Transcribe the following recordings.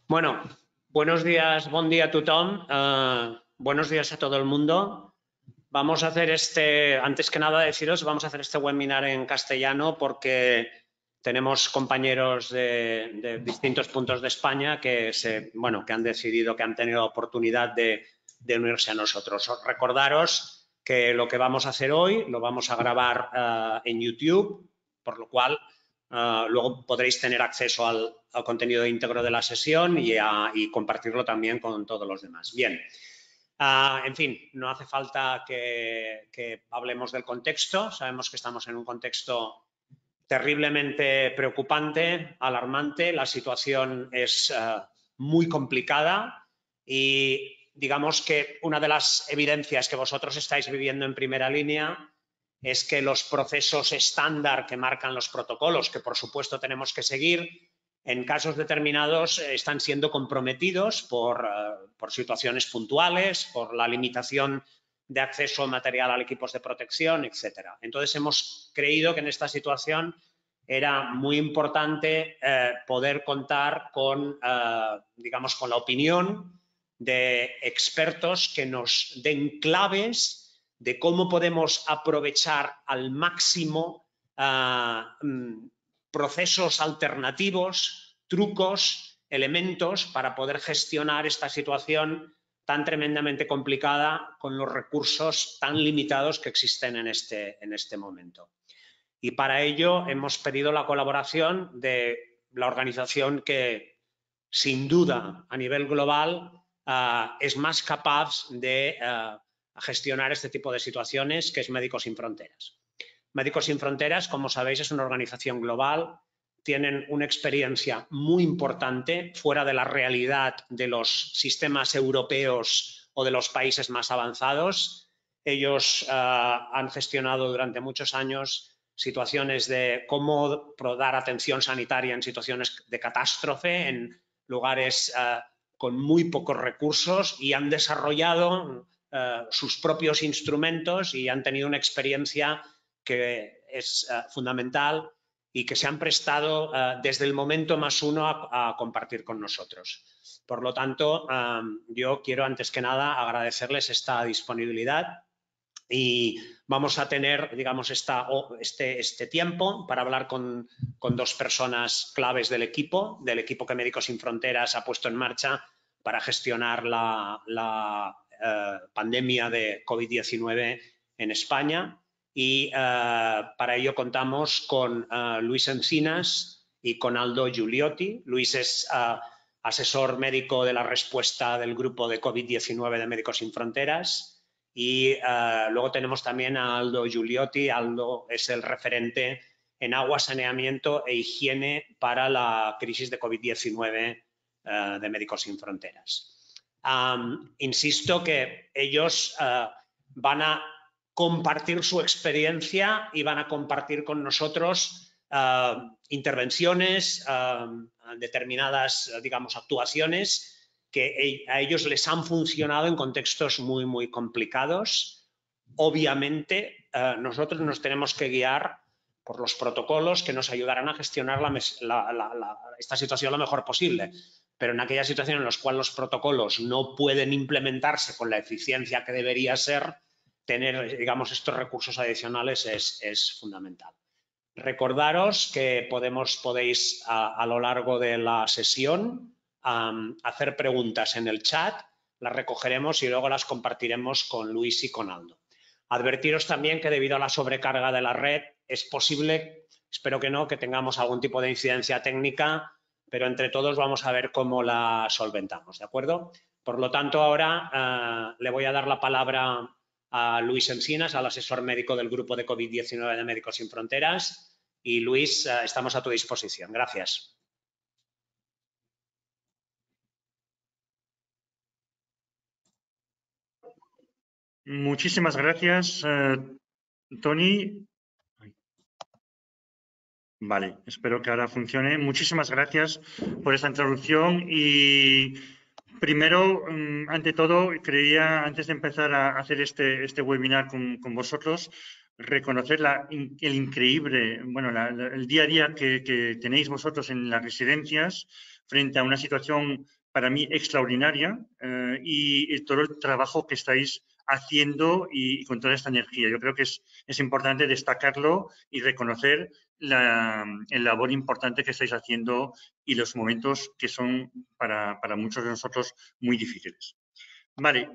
Bueno, buenos días, bon dia a tothom. Buenos días a todo el mundo. Vamos a hacer antes que nada deciros, vamos a hacer este webinar en castellano porque tenemos compañeros de distintos puntos de España que han decidido, que han tenido la oportunidad de unirse a nosotros. Recordaros que lo que vamos a hacer hoy lo vamos a grabar en YouTube, por lo cual luego podréis tener acceso al contenido íntegro de la sesión y compartirlo también con todos los demás. Bien. En fin, no hace falta que hablemos del contexto. Sabemos que estamos en un contexto terriblemente preocupante, alarmante. La situación es muy complicada y digamos que una de las evidencias que vosotros estáis viviendo en primera línea es que los procesos estándar que marcan los protocolos, que por supuesto tenemos que seguir, en casos determinados están siendo comprometidos por situaciones puntuales, por la limitación de acceso material a equipos de protección, etcétera. Entonces, hemos creído que en esta situación era muy importante poder contar con, digamos, con la opinión de expertos que nos den claves de cómo podemos aprovechar al máximo procesos alternativos, trucos, elementos para poder gestionar esta situación tan tremendamente complicada con los recursos tan limitados que existen en este momento. Y para ello hemos pedido la colaboración de la organización que, sin duda, a nivel global, es más capaz de gestionar este tipo de situaciones, que es Médicos Sin Fronteras. Médicos Sin Fronteras, como sabéis, es una organización global. Tienen una experiencia muy importante fuera de la realidad de los sistemas europeos o de los países más avanzados. Ellos han gestionado durante muchos años situaciones de cómo dar atención sanitaria en situaciones de catástrofe, en lugares con muy pocos recursos, y han desarrollado sus propios instrumentos y han tenido una experiencia que es fundamental y que se han prestado desde el momento más uno a compartir con nosotros. Por lo tanto, yo quiero antes que nada agradecerles esta disponibilidad y vamos a tener, digamos, este tiempo para hablar con dos personas claves del equipo que Médicos Sin Fronteras ha puesto en marcha para gestionar la pandemia de COVID-19 en España. Y para ello contamos con Luis Encinas y con Aldo Giuliotti. Luis es asesor médico de la respuesta del grupo de COVID-19 de Médicos Sin Fronteras. Y luego tenemos también a Aldo Giuliotti. Aldo es el referente en agua, saneamiento e higiene para la crisis de COVID-19 de Médicos Sin Fronteras. Insisto que ellos van a compartir su experiencia y van a compartir con nosotros intervenciones, determinadas, digamos, actuaciones que a ellos les han funcionado en contextos muy, muy complicados. Obviamente, nosotros nos tenemos que guiar por los protocolos que nos ayudarán a gestionar esta situación lo mejor posible. Pero en aquellas situaciones en las cuales los protocolos no pueden implementarse con la eficiencia que debería ser, tener, digamos, estos recursos adicionales es fundamental. Recordaros que podéis a lo largo de la sesión hacer preguntas en el chat, las recogeremos y luego las compartiremos con Luis y con Aldo. Advertiros también que debido a la sobrecarga de la red es posible, espero que no, que tengamos algún tipo de incidencia técnica, pero entre todos vamos a ver cómo la solventamos, ¿de acuerdo? Por lo tanto, ahora le voy a dar la palabra a Luis Encinas, al asesor médico del grupo de COVID-19 de Médicos Sin Fronteras. Y Luis, estamos a tu disposición. Gracias. Muchísimas gracias, Tony. Vale, espero que ahora funcione. Muchísimas gracias por esta introducción y primero, ante todo, quería, antes de empezar a hacer este webinar con vosotros, reconocer el increíble, bueno, el día a día que tenéis vosotros en las residencias frente a una situación para mí extraordinaria y todo el trabajo que estáis haciendo y con toda esta energía. Yo creo que es importante destacarlo y reconocer el labor importante que estáis haciendo y los momentos que son para muchos de nosotros muy difíciles. Vale,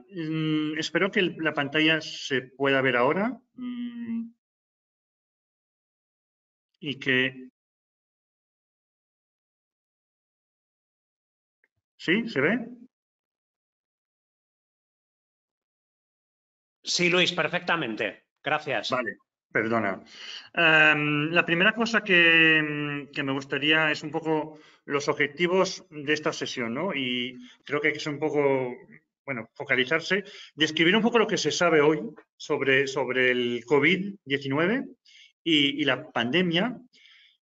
espero que la pantalla se pueda ver ahora y que... ¿Sí? ¿Se ve? Sí, Luis, perfectamente. Gracias. Vale, perdona. La primera cosa que me gustaría es un poco los objetivos de esta sesión, ¿no? Y creo que hay que ser un poco, bueno, focalizarse, describir un poco lo que se sabe hoy sobre el COVID-19 y la pandemia.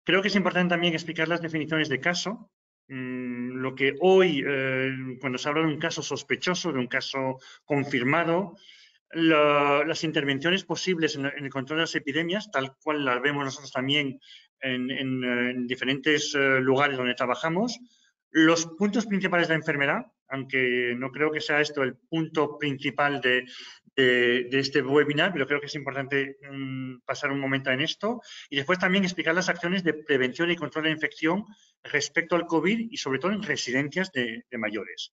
Creo que es importante también explicar las definiciones de caso. Lo que hoy, cuando se habla de un caso sospechoso, de un caso confirmado, las intervenciones posibles en el control de las epidemias, tal cual las vemos nosotros también en diferentes lugares donde trabajamos, los puntos principales de la enfermedad, aunque no creo que sea esto el punto principal de este webinar, pero creo que es importante pasar un momento en esto y después también explicar las acciones de prevención y control de la infección respecto al COVID y sobre todo en residencias de mayores.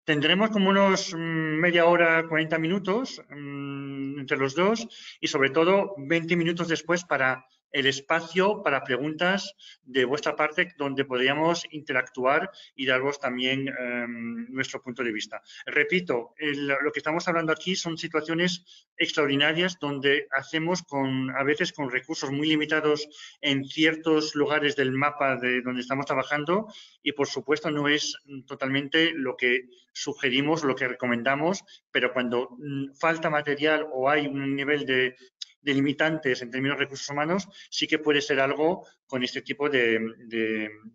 Tendremos como unos media hora, 40 minutos entre los dos y sobre todo 20 minutos después para el espacio para preguntas de vuestra parte donde podríamos interactuar y daros también nuestro punto de vista. Repito, lo que estamos hablando aquí son situaciones extraordinarias donde hacemos a veces con recursos muy limitados en ciertos lugares del mapa de donde estamos trabajando y por supuesto no es totalmente lo que sugerimos, lo que recomendamos, pero cuando falta material o hay un nivel de limitantes en términos de recursos humanos, sí que puede ser algo con este tipo de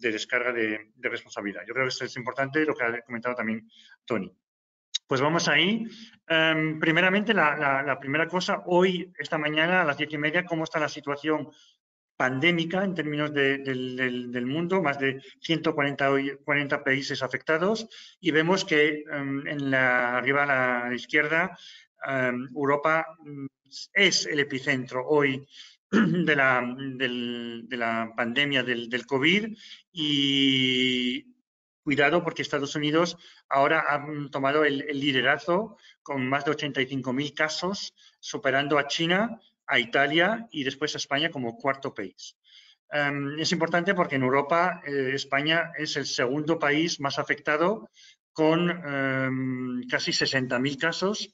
descarga de responsabilidad. Yo creo que esto es importante, lo que ha comentado también Tony. Pues vamos ahí. Primeramente, la primera cosa, hoy, esta mañana, a las 10:30, ¿cómo está la situación pandémica en términos del mundo? Más de 140 países afectados y vemos que arriba a la izquierda, Europa es el epicentro hoy de la pandemia del COVID y cuidado porque Estados Unidos ahora ha tomado el liderazgo con más de 85.000 casos, superando a China, a Italia y después a España como cuarto país. Es importante porque en Europa España es el segundo país más afectado con casi 60.000 casos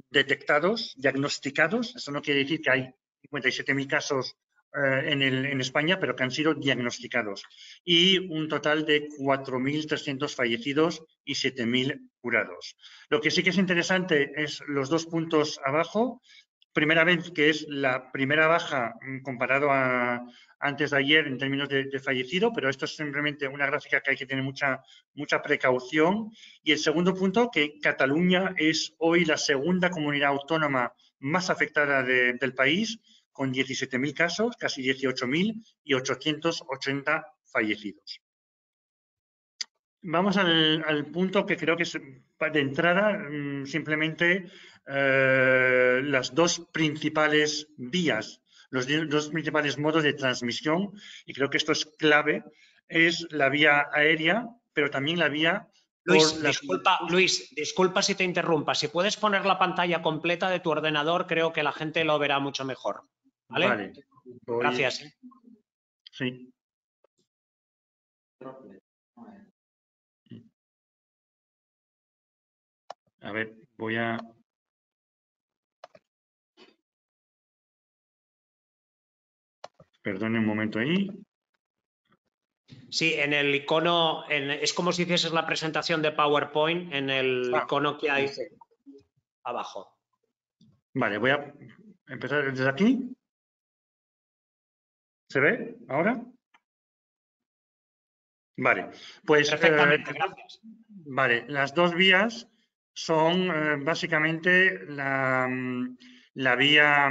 detectados, diagnosticados. Eso no quiere decir que hay 57.000 casos en España, pero que han sido diagnosticados. Y un total de 4.300 fallecidos y 7.000 curados. Lo que sí que es interesante es los dos puntos abajo. Primera vez que es la primera baja comparado a antes de ayer en términos de fallecido, pero esto es simplemente una gráfica que hay que tener mucha precaución. Y el segundo punto, que Cataluña es hoy la segunda comunidad autónoma más afectada del país, con 17.000 casos, casi 18.000 y 880 fallecidos. Vamos al punto que creo que es de entrada simplemente las dos principales vías, los dos principales modos de transmisión, y creo que esto es clave, es la vía aérea, pero también la vía... Luis, disculpa si te interrumpa. Si puedes poner la pantalla completa de tu ordenador, creo que la gente lo verá mucho mejor. ¿Vale? Gracias. Sí. A ver, voy a... Perdone un momento ahí. Sí, en el icono, es como si hicieses la presentación de PowerPoint en el icono que hay abajo. Vale, voy a empezar desde aquí. ¿Se ve ahora? Vale, pues... Perfectamente, gracias. Vale, las dos vías son básicamente la vía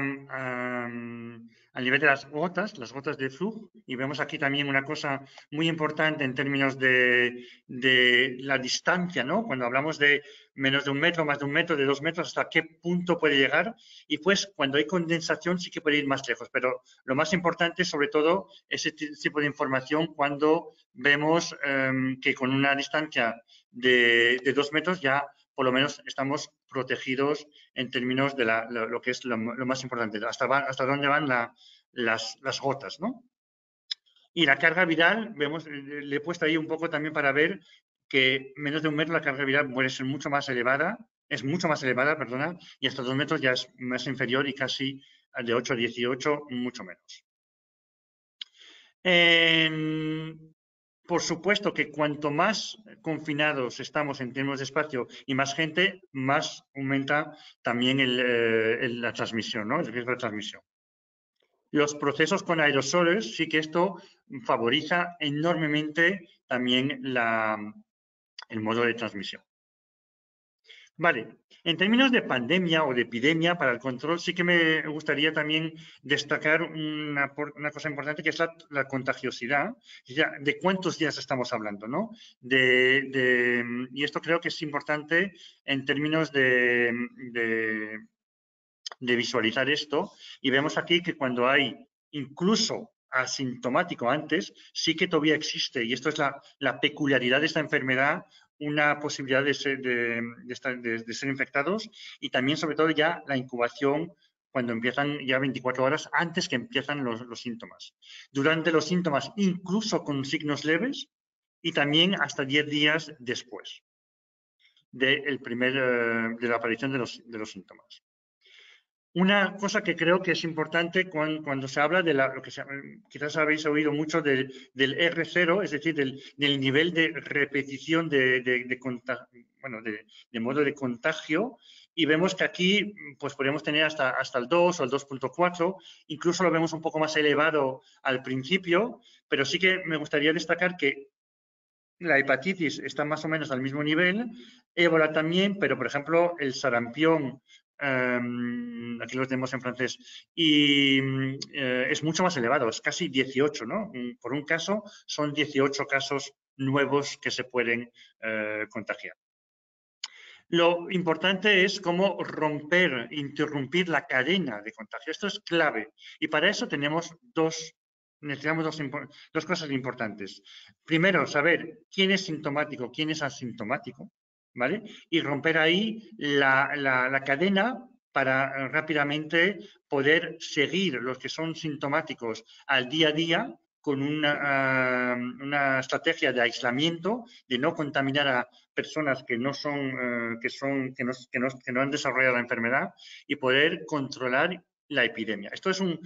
al nivel de las gotas de flujo, y vemos aquí también una cosa muy importante en términos de la distancia, ¿no? Cuando hablamos de menos de 1 metro, más de 1 metro, de 2 metros, hasta qué punto puede llegar, y pues cuando hay condensación sí que puede ir más lejos, pero lo más importante sobre todo es ese tipo de información cuando vemos que con una distancia de 2 metros ya por lo menos estamos protegidos en términos de lo que es lo más importante, hasta dónde van las gotas, ¿no? Y la carga viral, vemos, le he puesto ahí un poco también para ver que menos de 1 metro la carga viral puede ser mucho más elevada, es mucho más elevada, perdona, y hasta 2 metros ya es más inferior y casi de 8 a 18, mucho menos. Por supuesto que cuanto más confinados estamos en términos de espacio y más gente, más aumenta también la transmisión, ¿no? El riesgo de transmisión. Los procesos con aerosoles, sí que esto favoriza enormemente también el modo de transmisión. Vale, en términos de pandemia o de epidemia, para el control sí que me gustaría también destacar una cosa importante, que es la contagiosidad, de cuántos días estamos hablando, ¿no? Y esto creo que es importante en términos de visualizar esto, y vemos aquí que cuando hay incluso asintomático antes, sí que todavía existe, y esto es la peculiaridad de esta enfermedad, una posibilidad de ser infectados, y también sobre todo ya la incubación cuando empiezan ya 24 horas antes que empiezan los síntomas. Durante los síntomas, incluso con signos leves, y también hasta 10 días después de la aparición de los síntomas. Una cosa que creo que es importante cuando se habla de lo que quizás habéis oído mucho del R0, es decir, del nivel de repetición de modo de contagio, y vemos que aquí pues podemos tener hasta el 2 o el 2.4, incluso lo vemos un poco más elevado al principio, pero sí que me gustaría destacar que la hepatitis está más o menos al mismo nivel, ébola también, pero por ejemplo el sarampión, aquí lo tenemos en francés, y es mucho más elevado, es casi 18, ¿no? Por un caso son 18 casos nuevos que se pueden contagiar. Lo importante es cómo interrumpir la cadena de contagio. Esto es clave. Y para eso necesitamos dos cosas importantes. Primero, saber quién es sintomático, quién es asintomático, ¿vale? Y romper ahí la cadena para rápidamente poder seguir los que son sintomáticos al día a día con una estrategia de aislamiento, de no contaminar a personas que no han desarrollado la enfermedad, y poder controlar la epidemia. Esto es un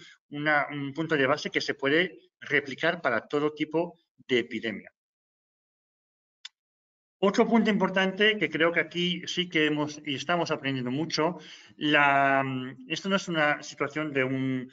punto de base que se puede replicar para todo tipo de epidemia. Otro punto importante que creo que aquí sí que estamos aprendiendo mucho, esto no es una situación de un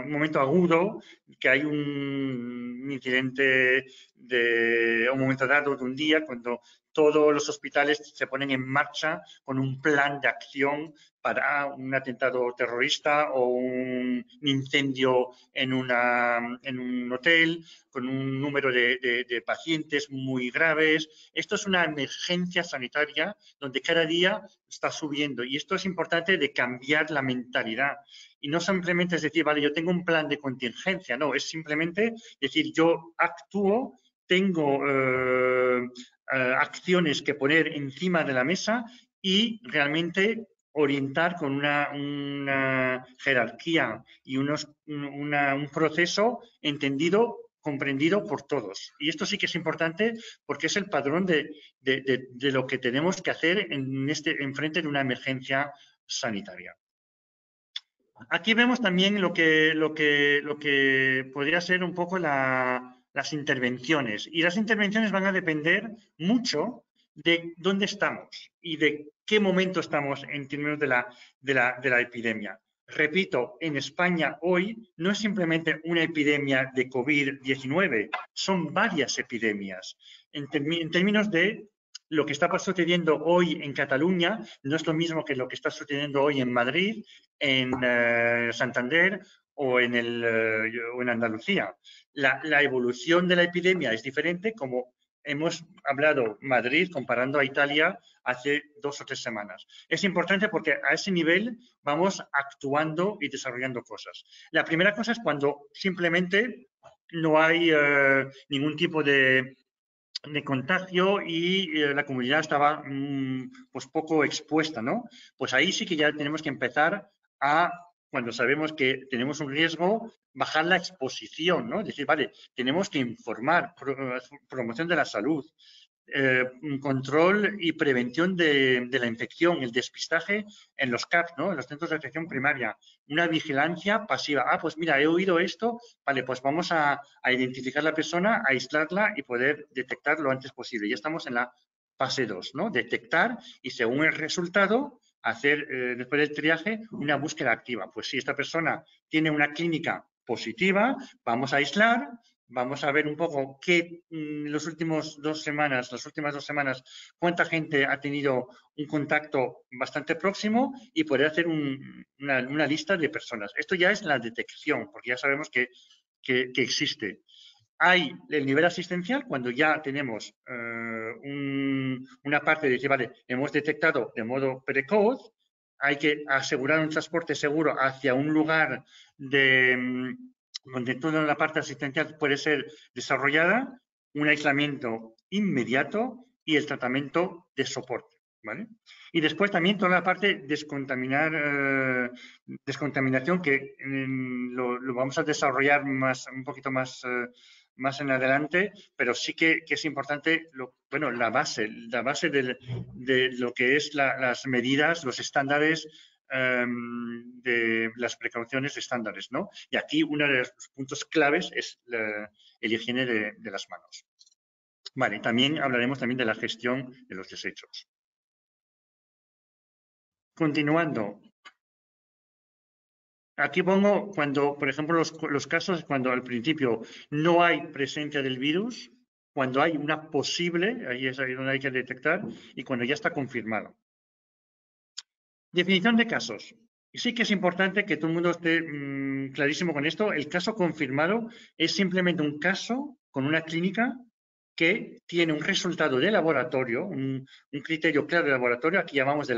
momento agudo, que hay un incidente de un momento dado de un día, cuando todos los hospitales se ponen en marcha con un plan de acción para un atentado terrorista o un incendio en un hotel, con un número de pacientes muy graves. Esto es una emergencia sanitaria donde cada día está subiendo, y esto es importante de cambiar la mentalidad. Y no simplemente es decir, vale, yo tengo un plan de contingencia, no, es simplemente decir, yo actúo, tengo acciones que poner encima de la mesa y realmente orientar con una jerarquía y un proceso entendido, comprendido por todos. Y esto sí que es importante porque es el padrón de lo que tenemos que hacer enfrente de una emergencia sanitaria. Aquí vemos también lo que podría ser un poco las intervenciones. Y las intervenciones van a depender mucho de dónde estamos y de qué momento estamos en términos de la epidemia. Repito, en España hoy no es simplemente una epidemia de COVID-19, son varias epidemias en términos de lo que está sucediendo hoy en Cataluña no es lo mismo que lo que está sucediendo hoy en Madrid, en Santander o en Andalucía. La evolución de la epidemia es diferente, como hemos hablado Madrid comparando a Italia hace 2 o 3 semanas. Es importante porque a ese nivel vamos actuando y desarrollando cosas. La primera cosa es cuando simplemente no hay ningún tipo de contagio y la comunidad estaba pues poco expuesta, ¿no? Pues ahí sí que ya tenemos que empezar a, cuando sabemos que tenemos un riesgo, bajar la exposición, ¿no? Es decir, vale, tenemos que informar, promoción de la salud, control y prevención de la infección, el despistaje en los CAP, ¿no? En los centros de atención primaria, una vigilancia pasiva. Ah, pues mira, he oído esto, vale, pues vamos a identificar la persona, a aislarla y poder detectar lo antes posible. Ya estamos en la fase 2, ¿no? Detectar y según el resultado, hacer después del triaje una búsqueda activa. Pues si esta persona tiene una clínica positiva, vamos a aislar, vamos a ver un poco qué las últimas 2 semanas, cuánta gente ha tenido un contacto bastante próximo y poder hacer una lista de personas. Esto ya es la detección, porque ya sabemos que existe. Hay el nivel asistencial cuando ya tenemos una parte de decir, vale, hemos detectado de modo precoz, hay que asegurar un transporte seguro hacia un lugar donde toda la parte asistencial puede ser desarrollada, un aislamiento inmediato y el tratamiento de soporte, ¿vale? Y después también toda la parte descontaminación que lo vamos a desarrollar un poquito más en adelante, pero sí que es importante, la base de lo que es las medidas, los estándares de las precauciones estándares, ¿no? Y aquí uno de los puntos claves es el higiene de las manos. Vale, también hablaremos también de la gestión de los desechos. Continuando. Aquí pongo cuando, por ejemplo, los casos cuando al principio no hay presencia del virus, cuando hay una posible, ahí es ahí donde hay que detectar, y cuando ya está confirmado. Definición de casos. Y sí que es importante que todo el mundo esté clarísimo con esto. El caso confirmado es simplemente un caso con una clínica que tiene un resultado de laboratorio, un criterio claro de laboratorio, aquí llamamos de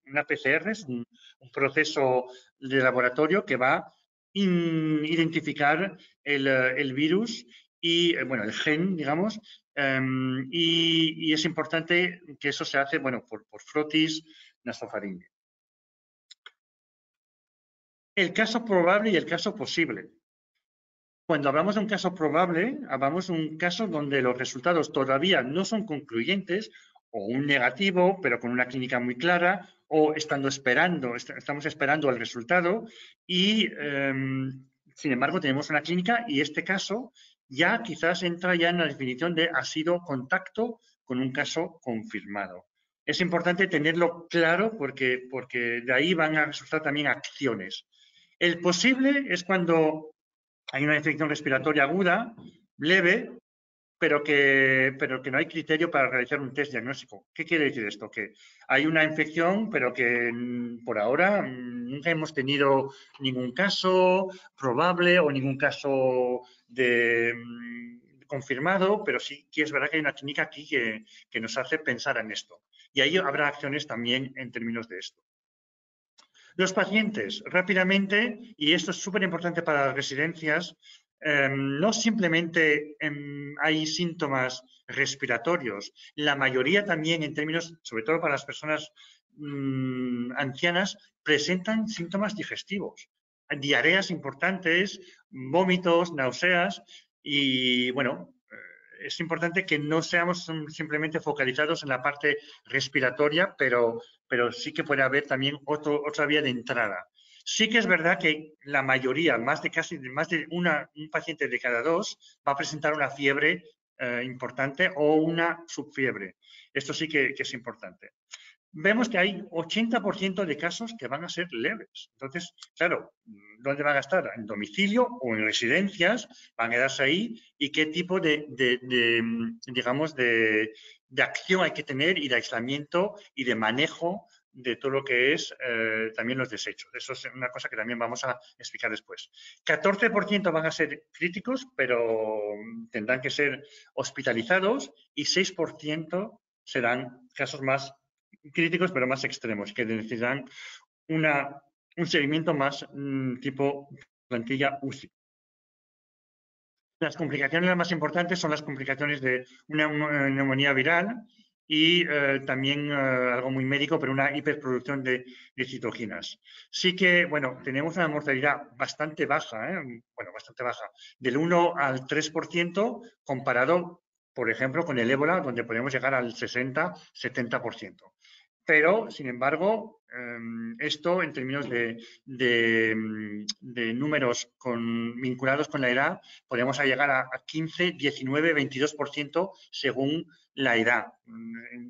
una PCR, es un proceso de laboratorio que va a identificar el virus y, el gen, digamos, y es importante que eso se hace, por frotis nasofaringe. El caso probable y el caso posible. Cuando hablamos de un caso probable, hablamos de un caso donde los resultados todavía no son concluyentes, o un negativo, pero con una clínica muy clara, o estamos esperando el resultado, y sin embargo tenemos una clínica y este caso ya quizás entra ya en la definición de ha sido contacto con un caso confirmado. Es importante tenerlo claro porque de ahí van a resultar también acciones. El posible es cuando hay una infección respiratoria aguda, leve, pero que no hay criterio para realizar un test diagnóstico. ¿Qué quiere decir esto? Que hay una infección, pero que por ahora nunca hemos tenido ningún caso probable o ningún caso confirmado, pero sí que es verdad que hay una clínica aquí que nos hace pensar en esto. Y ahí habrá acciones también en términos de esto. Los pacientes, rápidamente, y esto es súper importante para las residencias, no simplemente hay síntomas respiratorios, la mayoría también en términos, sobre todo para las personas ancianas, presentan síntomas digestivos, diarreas importantes, vómitos, náuseas y, es importante que no seamos simplemente focalizados en la parte respiratoria, pero sí que puede haber también otra vía de entrada. Sí que es verdad que la mayoría, más de un paciente de cada 2 va a presentar una fiebre importante o una subfiebre. Esto sí que es importante. Vemos que hay 80% de casos que van a ser leves. Entonces, claro, ¿dónde van a estar? ¿En domicilio o en residencias? ¿Van a quedarse ahí? ¿Y qué tipo de de acción hay que tener y de aislamiento y de manejo de todo lo que es también los desechos. Eso es una cosa que también vamos a explicar después. 14% van a ser críticos, pero tendrán que ser hospitalizados, y 6% serán casos más críticos, pero más extremos, que necesitarán un seguimiento más tipo plantilla UCI. Las complicaciones más importantes son las complicaciones de una neumonía viral y también algo muy médico, pero una hiperproducción de citoquinas. Sí que, bueno, tenemos una mortalidad bastante baja, bastante baja, del 1 al 3%, comparado, por ejemplo, con el ébola, donde podemos llegar al 60-70%. Pero, sin embargo, esto en términos de números vinculados con la edad, podemos llegar a 15, 19, 22% según la edad.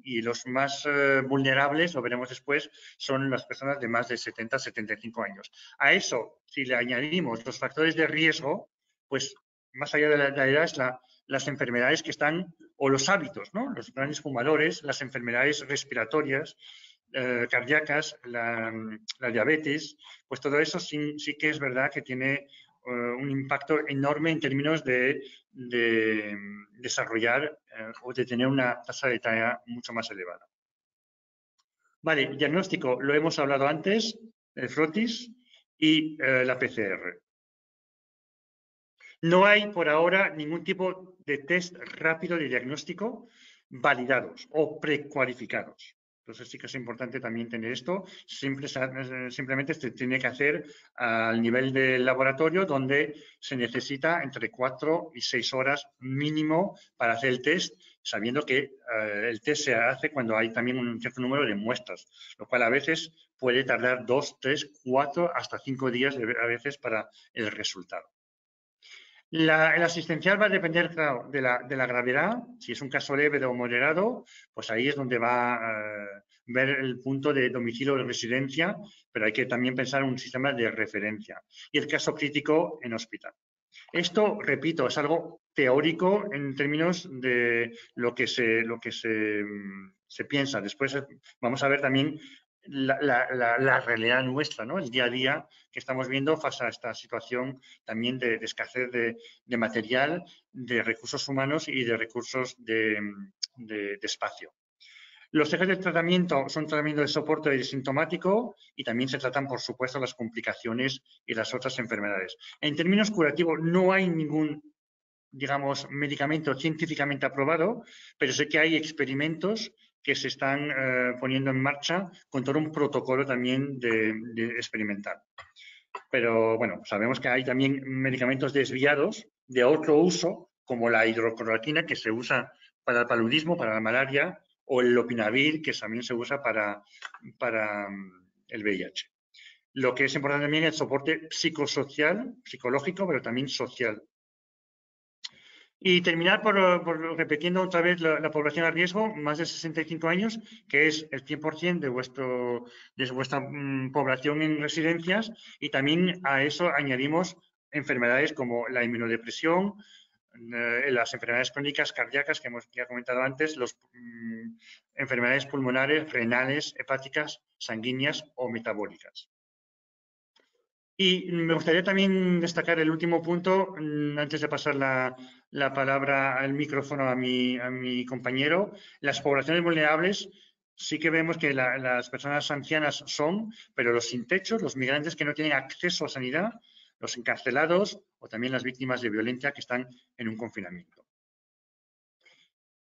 Y los más vulnerables, lo veremos después, son las personas de más de 70, 75 años. A eso, si le añadimos los factores de riesgo, pues más allá de la edad es las enfermedades que están, o los hábitos, ¿no? Los grandes fumadores, las enfermedades respiratorias, cardíacas, la diabetes, pues todo eso sí que es verdad que tiene un impacto enorme en términos de desarrollar o de tener una tasa de talla mucho más elevada. Vale, diagnóstico, lo hemos hablado antes, el frotis y la PCR. No hay por ahora ningún tipo de test rápido de diagnóstico validados o precualificados. Entonces sí que es importante también tener esto. Simplemente se tiene que hacer al nivel del laboratorio, donde se necesita entre 4 y 6 horas mínimo para hacer el test, sabiendo que el test se hace cuando hay también un cierto número de muestras, lo cual a veces puede tardar 2, 3, 4, hasta 5 días a veces para el resultado. El asistencial va a depender, claro, de la gravedad. Si es un caso leve o moderado, pues ahí es donde va a ver el punto de domicilio de residencia, pero hay que también pensar en un sistema de referencia. Y el caso crítico en hospital. Esto, repito, es algo teórico en términos de lo que se piensa. Después vamos a ver también la realidad nuestra, ¿no? El día a día que estamos viendo face a esta situación también de escasez de material, de recursos humanos y de recursos de espacio. Los ejes de tratamiento son tratamiento de soporte y sintomático, y también se tratan, por supuesto, las complicaciones y las otras enfermedades. En términos curativos, no hay ningún, digamos, medicamento científicamente aprobado, pero sé que hay experimentos que se están poniendo en marcha con todo un protocolo también de experimental. Pero, bueno, sabemos que hay también medicamentos desviados de otro uso, como la hidrocloroquina, que se usa para el paludismo, para la malaria, o el lopinavir, que también se usa para el VIH. Lo que es importante también es el soporte psicosocial, psicológico, pero también social. Y terminar por repitiendo otra vez la población a riesgo, más de 65 años, que es el 100% de vuestra población en residencias, y también a eso añadimos enfermedades como la inmunodepresión, las enfermedades crónicas cardíacas que hemos ya comentado antes, las enfermedades pulmonares, renales, hepáticas, sanguíneas o metabólicas. Y me gustaría también destacar el último punto, antes de pasar la palabra al micrófono a mi compañero. Las poblaciones vulnerables, sí que vemos que las personas ancianas son, pero los sin techo, los migrantes que no tienen acceso a sanidad, los encarcelados o también las víctimas de violencia que están en un confinamiento.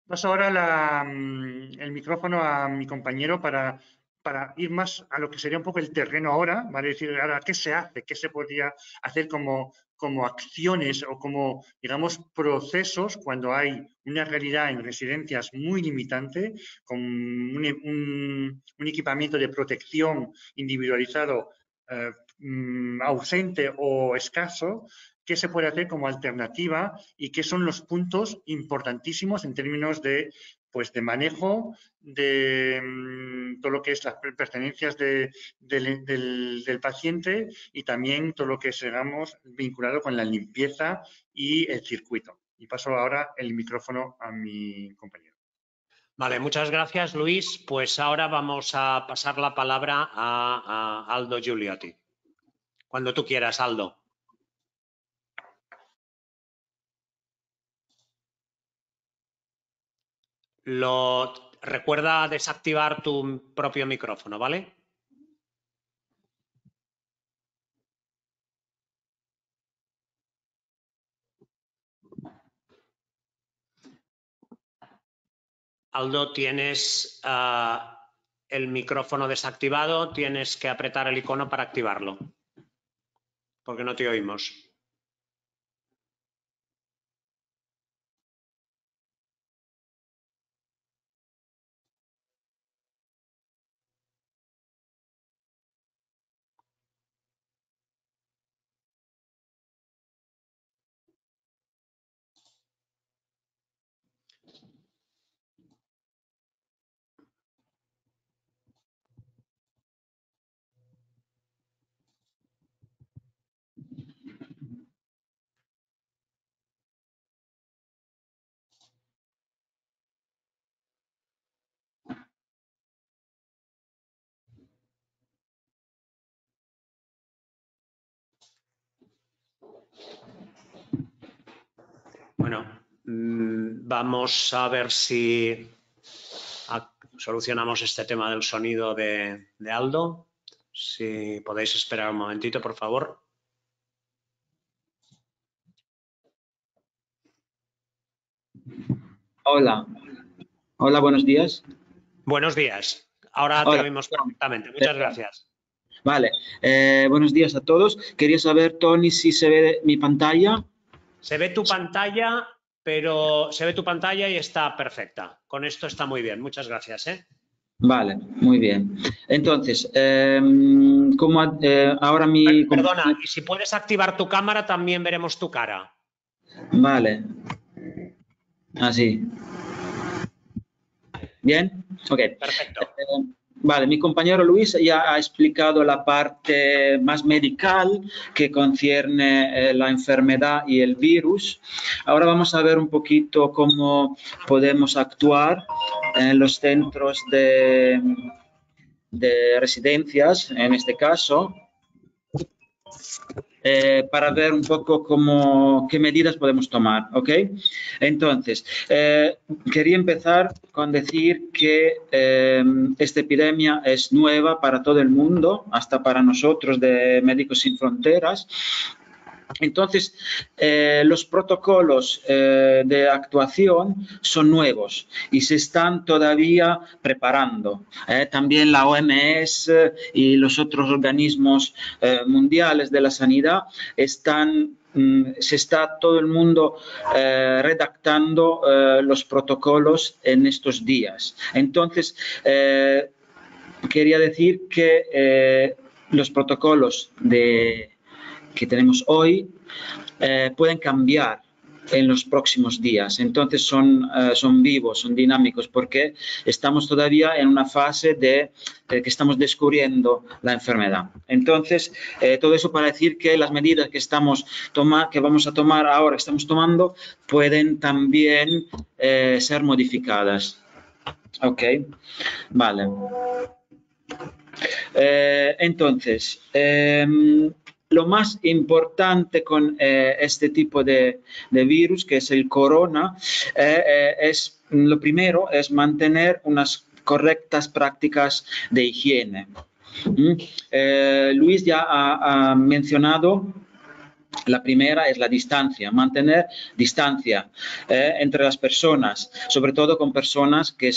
Paso ahora el micrófono a mi compañero para ir más a lo que sería un poco el terreno ahora, ¿vale? Es decir, ahora, ¿qué se hace? ¿Qué se podría hacer como acciones o como, digamos, procesos cuando hay una realidad en residencias muy limitante, con un equipamiento de protección individualizado ausente o escaso? ¿Qué se puede hacer como alternativa y qué son los puntos importantísimos en términos de manejo de todo lo que es las pertenencias del paciente, y también todo lo que digamos vinculado con la limpieza y el circuito? Y paso ahora el micrófono a mi compañero. Vale, muchas gracias, Luis. Pues ahora vamos a pasar la palabra a Aldo Giuliotti. Cuando tú quieras, Aldo. Recuerda desactivar tu propio micrófono, ¿vale? Aldo, tienes el micrófono desactivado, tienes que apretar el icono para activarlo, porque no te oímos. Bueno, vamos a ver si solucionamos este tema del sonido de Aldo. Si podéis esperar un momentito, por favor. Hola. Hola, buenos días. Buenos días. Ahora te oímos perfectamente. Muchas gracias. Vale. Buenos días a todos. Quería saber, Tony, si se ve mi pantalla. Se ve tu pantalla, pero se ve tu pantalla y está perfecta. Con esto está muy bien. Muchas gracias, ¿eh? Vale, muy bien. Entonces, como ahora mi... Perdona, y si puedes activar tu cámara, también veremos tu cara. Vale. Así. ¿Bien? Ok. Perfecto. Vale, mi compañero Luis ya ha explicado la parte más medical que concierne la enfermedad y el virus. Ahora vamos a ver un poquito cómo podemos actuar en los centros de residencias, en este caso, para ver un poco qué medidas podemos tomar, ¿ok? Entonces, quería empezar con decir que esta epidemia es nueva para todo el mundo, hasta para nosotros de Médicos Sin Fronteras. Entonces, los protocolos de actuación son nuevos y se están todavía preparando. También la OMS y los otros organismos mundiales de la sanidad se está todo el mundo redactando los protocolos en estos días. Entonces, quería decir que los protocolos que tenemos hoy pueden cambiar en los próximos días. Entonces son vivos, son dinámicos, porque estamos todavía en una fase de que estamos descubriendo la enfermedad. Entonces, todo eso para decir que las medidas que vamos a tomar ahora, que estamos tomando, pueden también ser modificadas. Ok, vale. Entonces, lo más importante con este tipo de virus, que es el corona, lo primero es mantener unas correctas prácticas de higiene. Luis ya ha mencionado. La primera es la distancia, mantener distancia entre las personas, sobre todo con personas que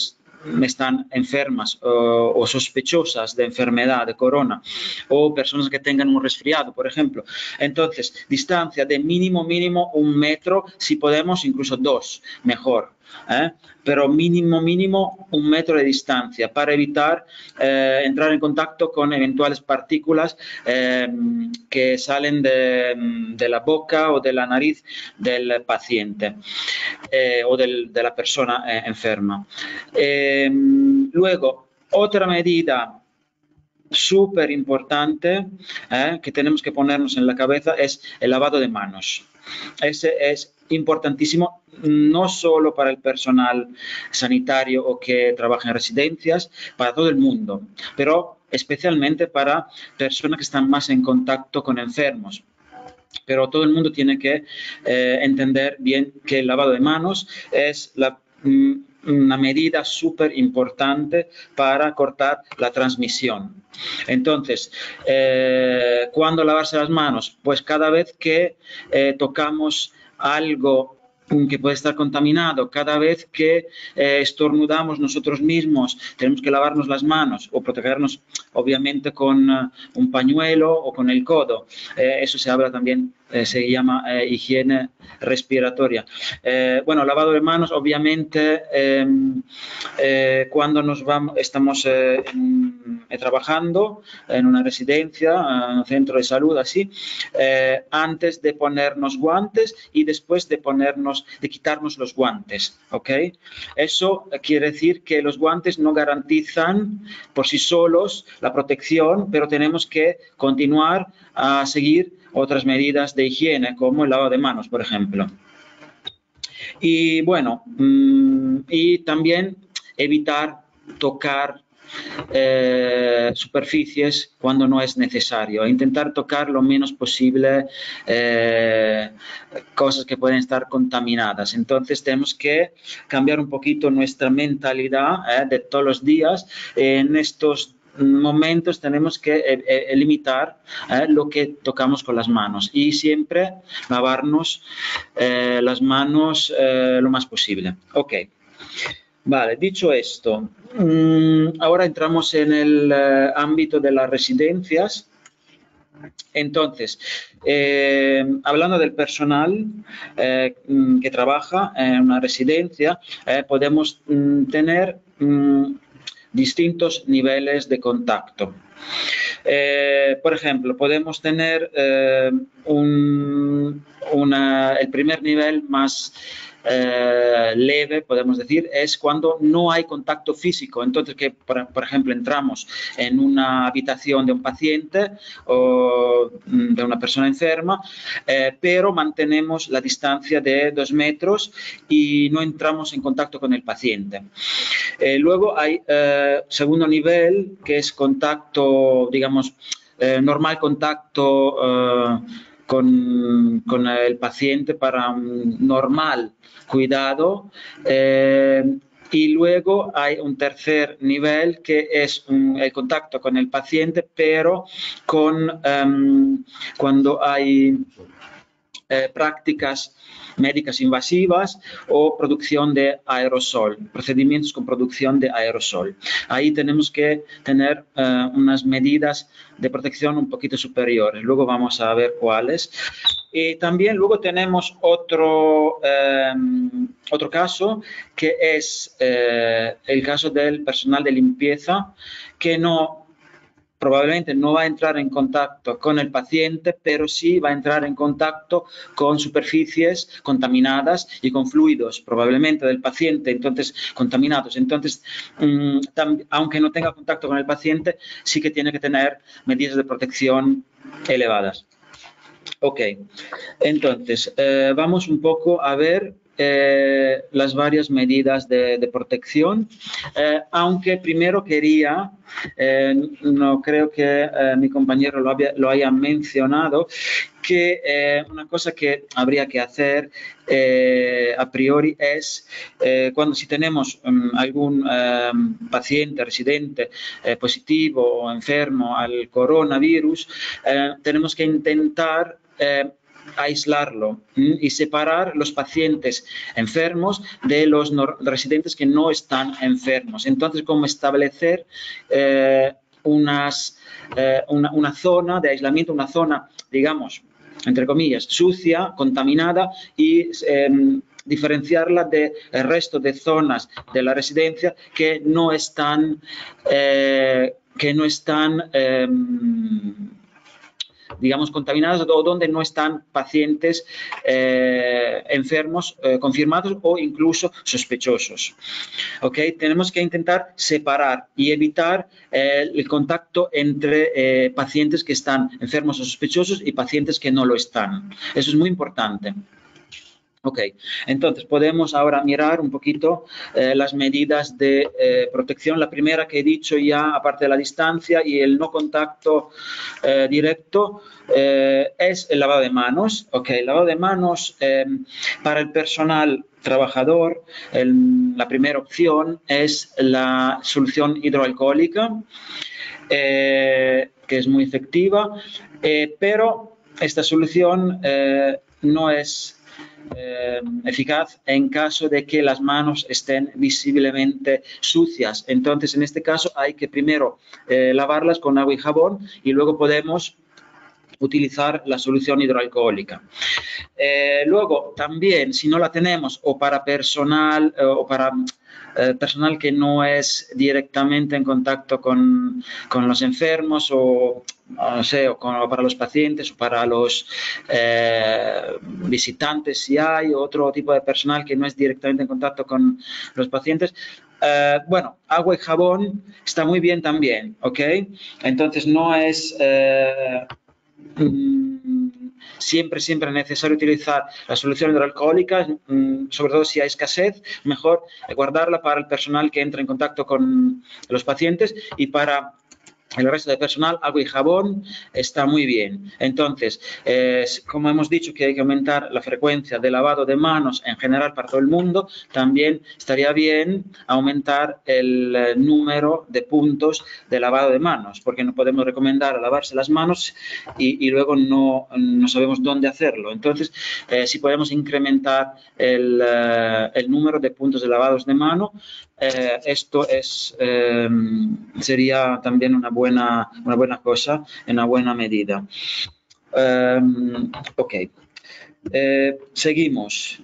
están enfermas o sospechosas de enfermedad de corona, o personas que tengan un resfriado, por ejemplo. Entonces, distancia de mínimo 1 metro, si podemos incluso 2, mejor. Pero mínimo 1 metro de distancia para evitar entrar en contacto con eventuales partículas que salen de la boca o de la nariz del paciente o de la persona enferma. Luego, otra medida súper importante que tenemos que ponernos en la cabeza es el lavado de manos. Ese es importantísimo no solo para el personal sanitario o que trabaja en residencias, para todo el mundo, pero especialmente para personas que están más en contacto con enfermos. Pero todo el mundo tiene que entender bien que el lavado de manos es una medida súper importante para cortar la transmisión. Entonces, ¿cuándo lavarse las manos? Pues cada vez que tocamos algo que puede estar contaminado, cada vez que estornudamos nosotros mismos, tenemos que lavarnos las manos o protegernos obviamente con un pañuelo o con el codo. Eso se habla también, se llama higiene respiratoria. Bueno, lavado de manos, obviamente, cuando estamos trabajando en una residencia, en un centro de salud, así, antes de ponernos guantes y después de quitarnos los guantes, ¿ok? Eso quiere decir que los guantes no garantizan por sí solos la protección, pero tenemos que continuar a seguir otras medidas de higiene, como el lavado de manos, por ejemplo. Y bueno, y también evitar tocar superficies cuando no es necesario. Intentar tocar lo menos posible cosas que pueden estar contaminadas. Entonces tenemos que cambiar un poquito nuestra mentalidad de todos los días. En estos momentos tenemos que limitar lo que tocamos con las manos y siempre lavarnos las manos lo más posible. Ok. Vale, dicho esto, ahora entramos en el ámbito de las residencias. Entonces, hablando del personal que trabaja en una residencia, podemos tener distintos niveles de contacto. Por ejemplo, podemos tener el primer nivel más leve, podemos decir, es cuando no hay contacto físico. Entonces, que por ejemplo entramos en una habitación de un paciente o de una persona enferma, pero mantenemos la distancia de 2 metros y no entramos en contacto con el paciente. Luego hay segundo nivel, que es contacto, digamos, normal contacto con el paciente para un normal cuidado. Y luego hay un tercer nivel que es el contacto con el paciente, pero cuando hay prácticas médicas invasivas o producción de aerosol, procedimientos con producción de aerosol. Ahí tenemos que tener unas medidas de protección un poquito superiores. Luego vamos a ver cuáles. Y también luego tenemos otro caso, que es el caso del personal de limpieza, que probablemente no va a entrar en contacto con el paciente, pero sí va a entrar en contacto con superficies contaminadas y con fluidos, probablemente del paciente, entonces contaminados. Entonces, aunque no tenga contacto con el paciente, sí que tiene que tener medidas de protección elevadas. Ok, entonces, vamos un poco a ver las varias medidas de protección, aunque primero quería, no creo que mi compañero lo haya mencionado, que una cosa que habría que hacer a priori es si tenemos algún paciente residente positivo o enfermo al coronavirus, tenemos que intentar aislarlo y separar los pacientes enfermos de los residentes que no están enfermos. Entonces, ¿cómo establecer una zona de aislamiento, una zona, digamos, entre comillas, sucia, contaminada, y diferenciarla del resto de zonas de la residencia que no están digamos, contaminadas, o donde no están pacientes enfermos confirmados o incluso sospechosos. ¿Okay? Tenemos que intentar separar y evitar el contacto entre pacientes que están enfermos o sospechosos y pacientes que no lo están. Eso es muy importante. Ok, entonces podemos ahora mirar un poquito las medidas de protección. La primera que he dicho ya, aparte de la distancia y el no contacto directo, es el lavado de manos. Ok, el lavado de manos para el personal trabajador, la primera opción es la solución hidroalcohólica, que es muy efectiva, pero esta solución no es eficaz en caso de que las manos estén visiblemente sucias. Entonces, en este caso hay que primero lavarlas con agua y jabón y luego podemos utilizar la solución hidroalcohólica. Luego, también, si no la tenemos o para personal o para personal que no es directamente en contacto con los enfermos o no sé, o para los pacientes o para los visitantes, si hay otro tipo de personal que no es directamente en contacto con los pacientes, bueno, agua y jabón está muy bien también, ¿ok? Entonces no es siempre necesario utilizar la solución hidroalcohólica, sobre todo si hay escasez, mejor guardarla para el personal que entra en contacto con los pacientes, y para el resto del personal, agua y jabón está muy bien. Entonces, como hemos dicho que hay que aumentar la frecuencia de lavado de manos en general para todo el mundo, también estaría bien aumentar el número de puntos de lavado de manos, porque no podemos recomendar lavarse las manos y luego no sabemos dónde hacerlo. Entonces, si podemos incrementar el número de puntos de lavados de mano, esto sería también una buena cosa, en una buena medida. Ok. Seguimos.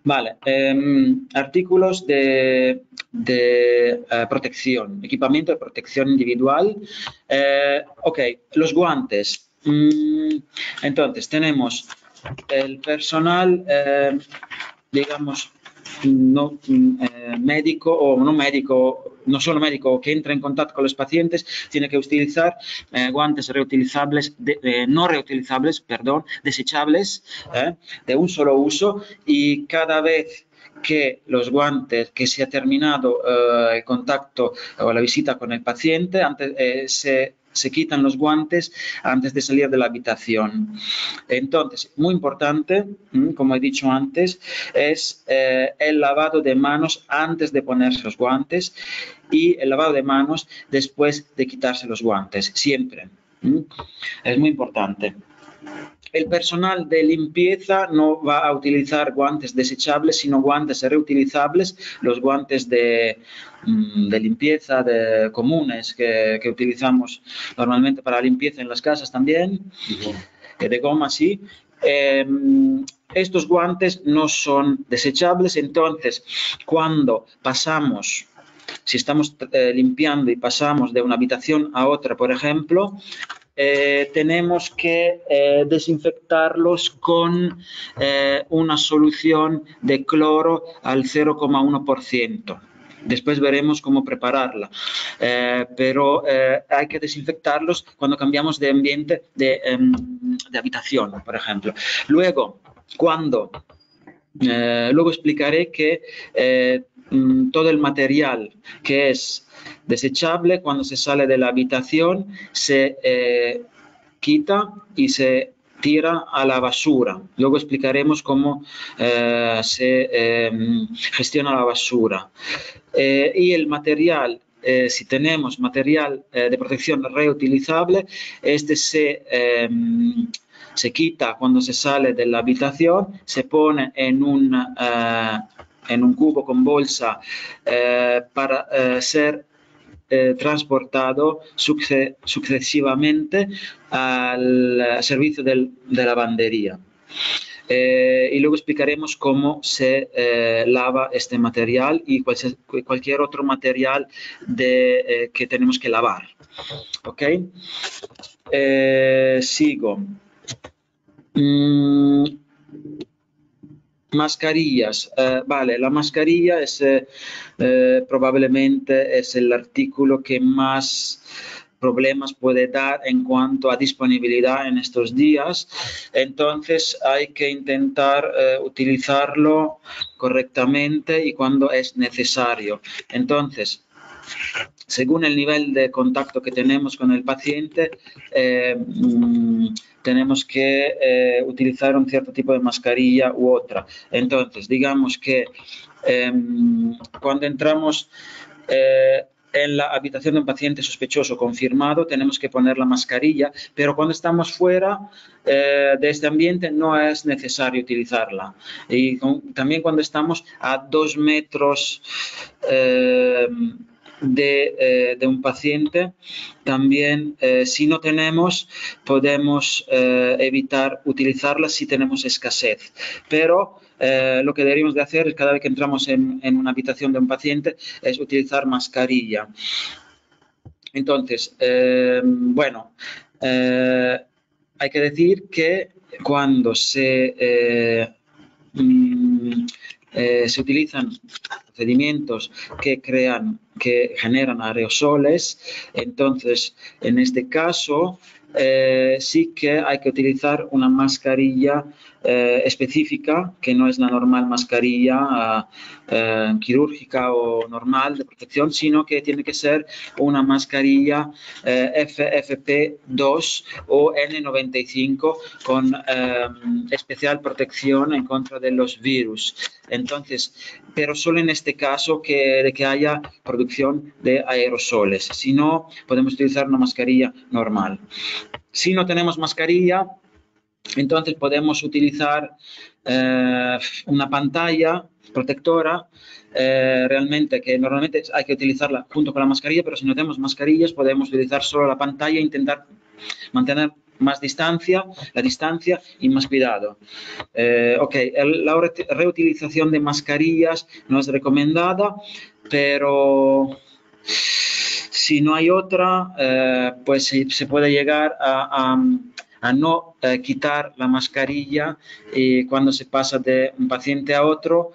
Vale. Artículos de protección, equipamiento de protección individual. Ok, los guantes. Entonces, tenemos el personal, digamos, no médico o no médico, no solo médico, que entra en contacto con los pacientes, tiene que utilizar guantes reutilizables, no reutilizables, perdón, desechables, de un solo uso, y cada vez que los guantes, que se ha terminado el contacto o la visita con el paciente, antes se quitan los guantes antes de salir de la habitación. Entonces, muy importante, como he dicho antes, es el lavado de manos antes de ponerse los guantes y el lavado de manos después de quitarse los guantes, siempre. Es muy importante. El personal de limpieza no va a utilizar guantes desechables, sino guantes reutilizables, los guantes de limpieza comunes que utilizamos normalmente para la limpieza en las casas también, de goma, sí. Estos guantes no son desechables, entonces cuando pasamos, si estamos limpiando y pasamos de una habitación a otra, por ejemplo, tenemos que desinfectarlos con una solución de cloro al 0,1%. Después veremos cómo prepararla, pero hay que desinfectarlos cuando cambiamos de ambiente, de habitación, por ejemplo. Luego, luego explicaré que todo el material que es desechable, cuando se sale de la habitación, se quita y se tira a la basura. Luego explicaremos cómo se gestiona la basura. Y el material, si tenemos material de protección reutilizable, este se quita cuando se sale de la habitación, se pone en un cubo con bolsa para ser transportado sucesivamente al servicio de lavandería. Y luego explicaremos cómo se lava este material y cualquier otro material que tenemos que lavar. ¿Ok? Sigo. Mascarillas. Vale, la mascarilla es probablemente es el artículo que más problemas puede dar en cuanto a disponibilidad en estos días. Entonces hay que intentar utilizarlo correctamente y cuando es necesario. Entonces, según el nivel de contacto que tenemos con el paciente, tenemos que utilizar un cierto tipo de mascarilla u otra. Entonces, digamos que cuando entramos en la habitación de un paciente sospechoso confirmado, tenemos que poner la mascarilla, pero cuando estamos fuera de este ambiente no es necesario utilizarla. Y también cuando estamos a 2 metros de un paciente, también si no tenemos, podemos evitar utilizarla si tenemos escasez. Pero lo que deberíamos de hacer es cada vez que entramos en una habitación de un paciente es utilizar mascarilla. Entonces, bueno, hay que decir que cuando se utilizan procedimientos que generan aerosoles, entonces en este caso sí que hay que utilizar una mascarilla específica, que no es la normal mascarilla quirúrgica o normal de protección, sino que tiene que ser una mascarilla FFP2 o N95 con especial protección en contra de los virus. Entonces, pero solo en este caso de que haya producción de aerosoles. Si no, podemos utilizar una mascarilla normal. Si no tenemos mascarilla, entonces podemos utilizar una pantalla protectora, realmente que normalmente hay que utilizarla junto con la mascarilla, pero si no tenemos mascarillas podemos utilizar solo la pantalla e intentar mantener más la distancia y más cuidado. La reutilización de mascarillas no es recomendada, pero si no hay otra, pues se puede llegar a no quitar la mascarilla cuando se pasa de un paciente a otro,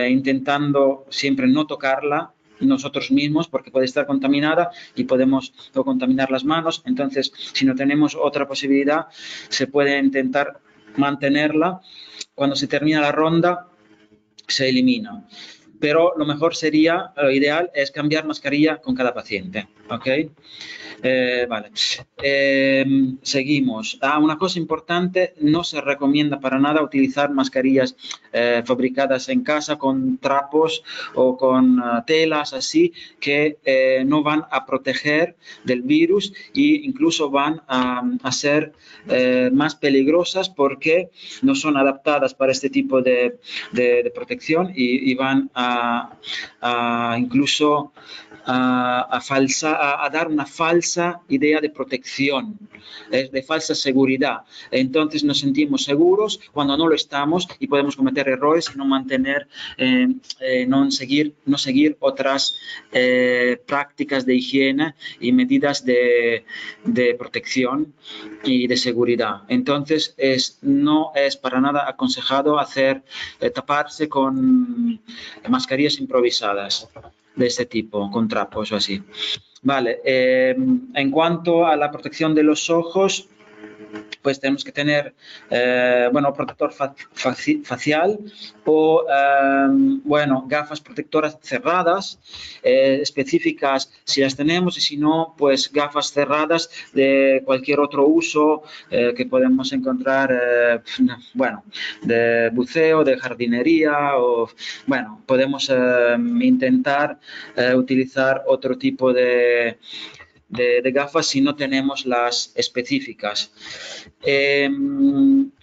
intentando siempre no tocarla nosotros mismos porque puede estar contaminada y podemos contaminar las manos. Entonces, si no tenemos otra posibilidad, se puede intentar mantenerla. Cuando se termina la ronda, se elimina. Pero lo mejor sería, lo ideal es cambiar mascarilla con cada paciente. ¿Ok? Vale. Seguimos. Una cosa importante, no se recomienda para nada utilizar mascarillas fabricadas en casa con trapos o con telas así que no van a proteger del virus e incluso van a ser más peligrosas porque no son adaptadas para este tipo de protección y van incluso a dar una falsa idea de protección, de falsa seguridad. Entonces nos sentimos seguros cuando no lo estamos y podemos cometer errores y no mantener, no seguir otras prácticas de higiene y medidas de protección y de seguridad. Entonces no es para nada aconsejado taparse con mascarillas improvisadas de este tipo, con trapos o así. Vale, en cuanto a la protección de los ojos, pues tenemos que tener, protector facial o, gafas protectoras cerradas, específicas si las tenemos, y si no, pues gafas cerradas de cualquier otro uso que podemos encontrar, de buceo, de jardinería, o, podemos intentar utilizar otro tipo de gafas si no tenemos las específicas.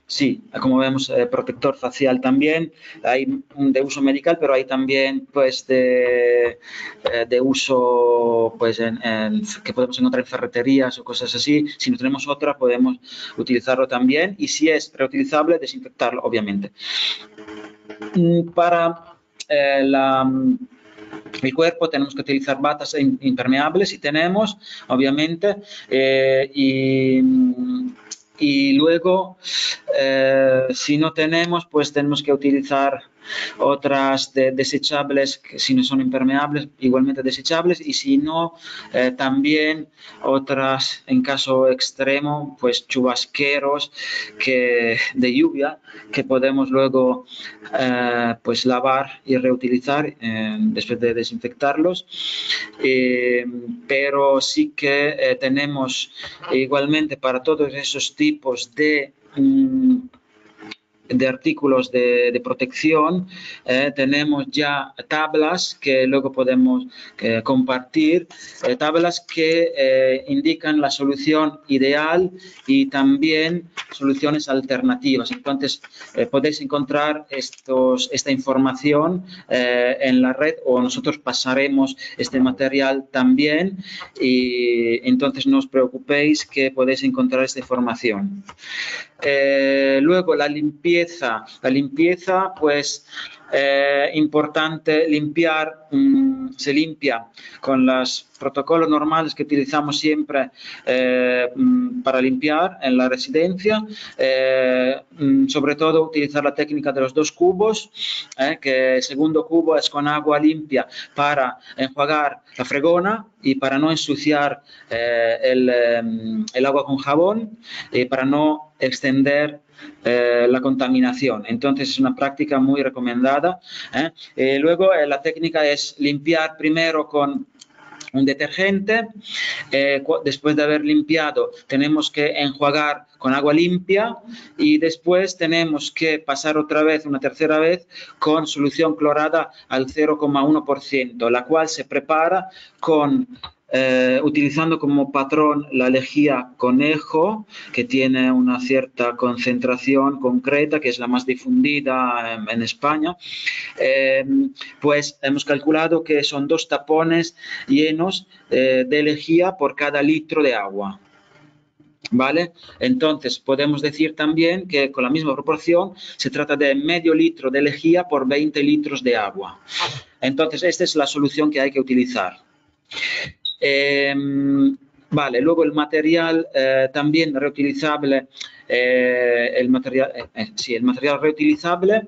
Sí, como vemos, protector facial también, hay de uso medical, pero hay también pues de uso pues que podemos encontrar en ferreterías o cosas así. Si no tenemos otra, podemos utilizarlo también, y si es reutilizable, desinfectarlo, obviamente. Para el cuerpo tenemos que utilizar batas impermeables si tenemos, obviamente, y luego si no tenemos, pues tenemos que utilizar otras desechables, que si no son impermeables, igualmente desechables, y si no, también otras, en caso extremo, pues chubasqueros de lluvia que podemos luego pues lavar y reutilizar después de desinfectarlos. Pero sí que tenemos igualmente para todos esos tipos de artículos de protección, tenemos ya tablas que luego podemos compartir, tablas que indican la solución ideal y también soluciones alternativas. Entonces, podéis encontrar esta información en la red, o nosotros pasaremos este material también, y entonces no os preocupéis que podéis encontrar esta información. Luego la limpieza, pues importante limpiar, se limpia con los protocolos normales que utilizamos siempre para limpiar en la residencia, sobre todo utilizar la técnica de los 2 cubos, que el segundo cubo es con agua limpia para enjuagar la fregona y para no ensuciar el agua con jabón, para no extender la contaminación. Entonces es una práctica muy recomendada. Luego la técnica es limpiar primero con un detergente. Después de haber limpiado tenemos que enjuagar con agua limpia y después tenemos que pasar otra vez, una tercera vez, con solución clorada al 0,1%, la cual se prepara con utilizando como patrón la lejía conejo, que tiene una cierta concentración concreta, que es la más difundida en España. Pues hemos calculado que son 2 tapones llenos de lejía por cada litro de agua. ¿Vale? Entonces, podemos decir también que con la misma proporción se trata de medio litro de lejía por 20 litros de agua. Entonces, esta es la solución que hay que utilizar. Vale, luego el material también reutilizable, el material reutilizable,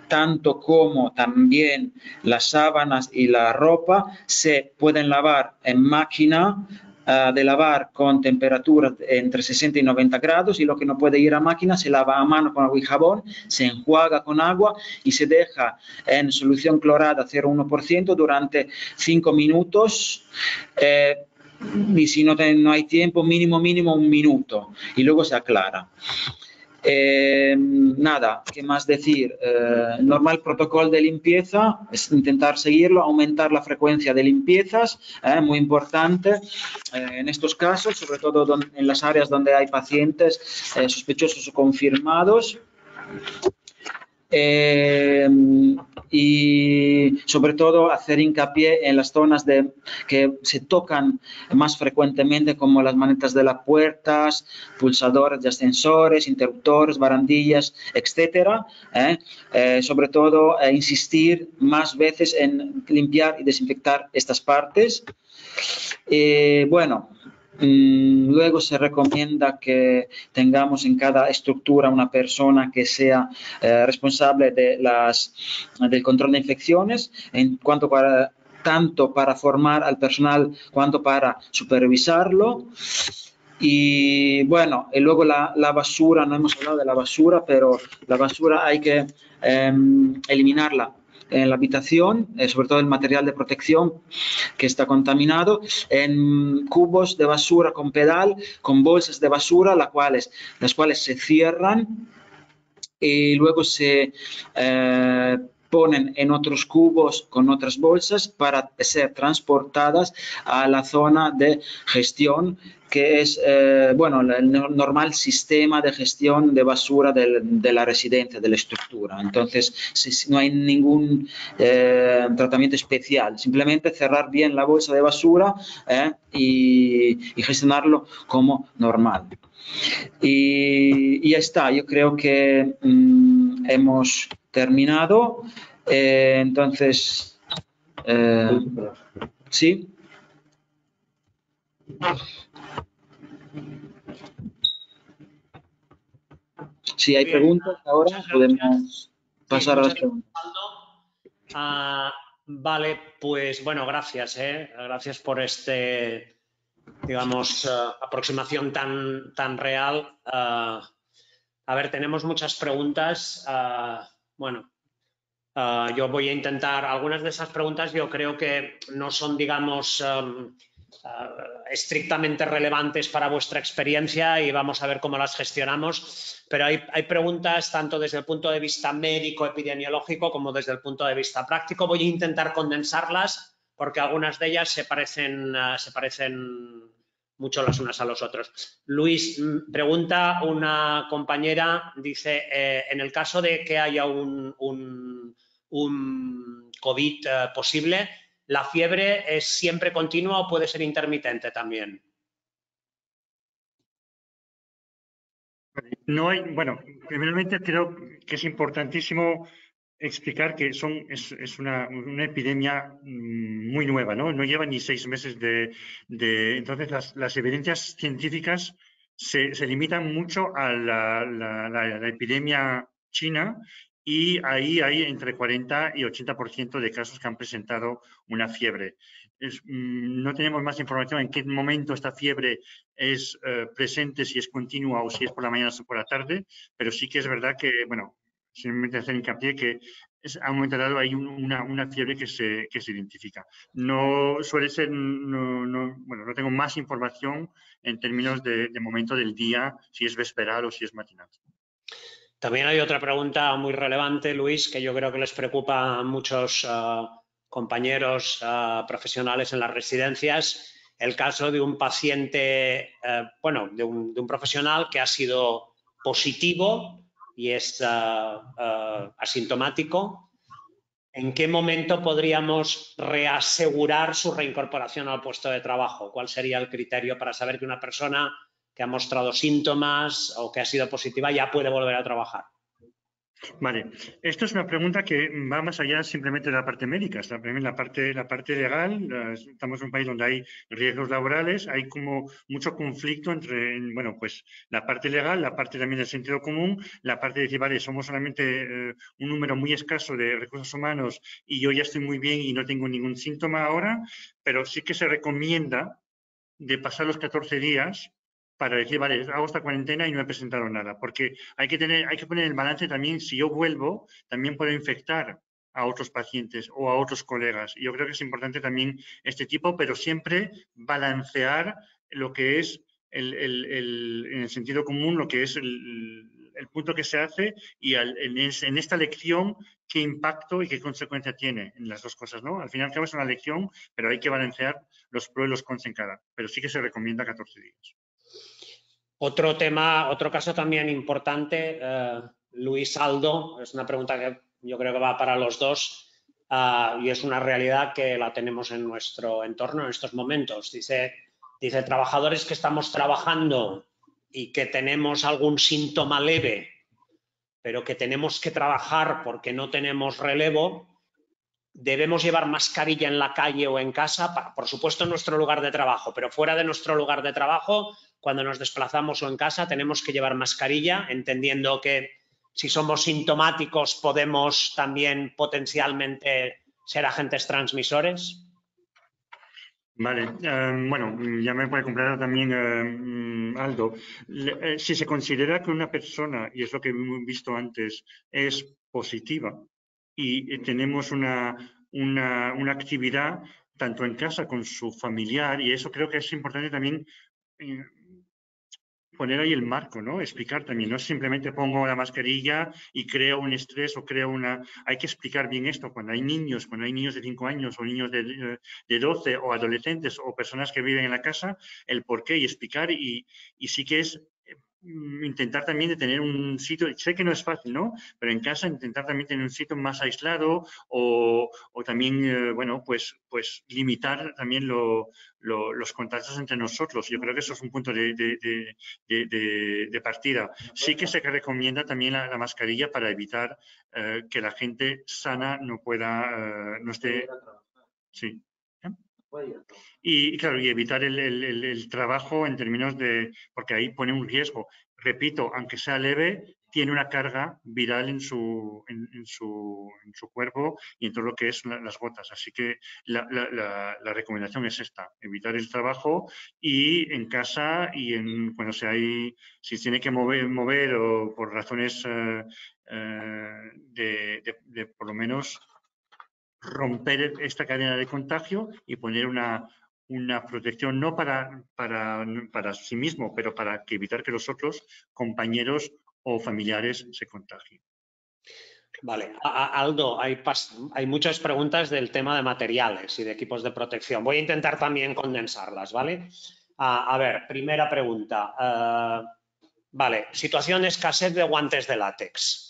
tanto como también las sábanas y la ropa, se pueden lavar en máquina de lavar con temperatura entre 60 y 90 grados, y lo que no puede ir a máquina se lava a mano con agua y jabón, se enjuaga con agua y se deja en solución clorada 0,1% durante 5 minutos, y si no hay tiempo, mínimo 1 minuto, y luego se aclara. Nada, ¿qué más decir? Normal protocolo de limpieza, es intentar seguirlo, aumentar la frecuencia de limpiezas, muy importante en estos casos, sobre todo en las áreas donde hay pacientes sospechosos o confirmados. Y sobre todo hacer hincapié en las zonas que se tocan más frecuentemente, como las manetas de las puertas, pulsadores de ascensores, interruptores, barandillas, etcétera. Sobre todo insistir más veces en limpiar y desinfectar estas partes. Bueno, luego se recomienda que tengamos en cada estructura una persona que sea responsable del control de infecciones, tanto para formar al personal cuanto para supervisarlo. Y bueno, y luego la basura, no hemos hablado de la basura, pero la basura hay que eliminarla en la habitación, sobre todo el material de protección que está contaminado, en cubos de basura con pedal, con bolsas de basura, las cuales se cierran y luego se ponen en otros cubos con otras bolsas para ser transportadas a la zona de gestión, que es bueno, el normal sistema de gestión de basura de la residencia, de la estructura. Entonces, no hay ningún tratamiento especial, simplemente cerrar bien la bolsa de basura y gestionarlo como normal. Y ya está, yo creo que hemos terminado. Entonces, ¿sí? Si hay preguntas ahora, podemos... pasar a las preguntas. Vale, pues bueno, gracias. Gracias por digamos, aproximación tan real. A ver, tenemos muchas preguntas. Bueno, yo voy a intentar, algunas de esas preguntas yo creo que no son, digamos, estrictamente relevantes para vuestra experiencia y vamos a ver cómo las gestionamos, pero hay preguntas tanto desde el punto de vista médico, epidemiológico, como desde el punto de vista práctico. Voy a intentar condensarlas porque algunas de ellas se parecen mucho las unas a los otros. Luis, pregunta una compañera, dice, en el caso de que haya un COVID posible, ¿la fiebre es siempre continua o puede ser intermitente también? No hay, bueno, primeramente creo que es importantísimo explicar que es una epidemia muy nueva, ¿no? No lleva ni 6 meses entonces las evidencias científicas se limitan mucho a la epidemia china y ahí hay entre 40 y 80% de casos que han presentado una fiebre. No tenemos más información en qué momento esta fiebre es presente, si es continua o si es por la mañana o por la tarde, pero sí que es verdad que, bueno, simplemente hacer hincapié que a un momento dado hay una fiebre que se identifica. No suele ser, bueno, no tengo más información en términos de momento del día, si es vesperal o si es matinal. También hay otra pregunta muy relevante, Luis, que yo creo que les preocupa a muchos compañeros profesionales en las residencias. El caso de un paciente, bueno, de un profesional que ha sido positivo y es asintomático. ¿En qué momento podríamos reasegurar su reincorporación al puesto de trabajo? ¿Cuál sería el criterio para saber que una persona que ha mostrado síntomas o que ha sido positiva ya puede volver a trabajar? Vale, esto es una pregunta que va más allá simplemente de la parte médica, está también la parte legal. Estamos en un país donde hay riesgos laborales, hay como mucho conflicto entre, bueno, pues la parte legal, la parte también del sentido común, la parte de decir, vale, somos solamente un número muy escaso de recursos humanos y yo ya estoy muy bien y no tengo ningún síntoma ahora, pero sí que se recomienda de pasar los 14 días para decir, vale, hago esta cuarentena y no he presentado nada, porque hay que poner el balance también, si yo vuelvo, también puedo infectar a otros pacientes o a otros colegas. Yo creo que es importante también este tipo, pero siempre balancear lo que es en el sentido común, lo que es el punto que se hace y en esta lección qué impacto y qué consecuencia tiene en las dos cosas, ¿no? Al final es una lección, pero hay que balancear los pros y los cons en cada, pero sí que se recomienda 14 días. Otro tema, otro caso también importante, Luis Aldo, es una pregunta que yo creo que va para los dos y es una realidad que la tenemos en nuestro entorno en estos momentos. Dice, trabajadores que estamos trabajando y que tenemos algún síntoma leve, pero que tenemos que trabajar porque no tenemos relevo, debemos llevar mascarilla en la calle o en casa, por supuesto en nuestro lugar de trabajo, pero fuera de nuestro lugar de trabajo, cuando nos desplazamos o en casa, tenemos que llevar mascarilla, entendiendo que si somos sintomáticos podemos también potencialmente ser agentes transmisores. Vale, bueno, ya me puede completar también Aldo. Si se considera que una persona, y es lo que hemos visto antes, es positiva y tenemos una actividad tanto en casa con su familiar, y eso creo que es importante también poner ahí el marco, ¿no? Explicar también, no simplemente pongo la mascarilla y creo un estrés o creo una... Hay que explicar bien esto cuando hay niños de 5 años o niños de 12 o adolescentes o personas que viven en la casa, el por qué y explicar y sí que es intentar también de tener un sitio, sé que no es fácil, ¿no? Pero en casa intentar también tener un sitio más aislado o también, bueno, pues limitar también los contactos entre nosotros. Yo creo que eso es un punto de partida. Sí que se recomienda también la mascarilla para evitar que la gente sana no pueda, no esté... Sí. Y claro, y evitar el trabajo en términos de, porque ahí pone un riesgo. Repito, aunque sea leve, tiene una carga viral en su cuerpo y en todo lo que es las gotas. Así que la recomendación es esta, evitar el trabajo y en casa y cuando si tiene que mover o por razones de por lo menos romper esta cadena de contagio y poner una protección no para sí mismo, pero para evitar que los otros compañeros o familiares se contagien. Vale, Aldo, hay muchas preguntas del tema de materiales y de equipos de protección. Voy a intentar también condensarlas, ¿vale? A ver, primera pregunta. Vale, situación de escasez de guantes de látex.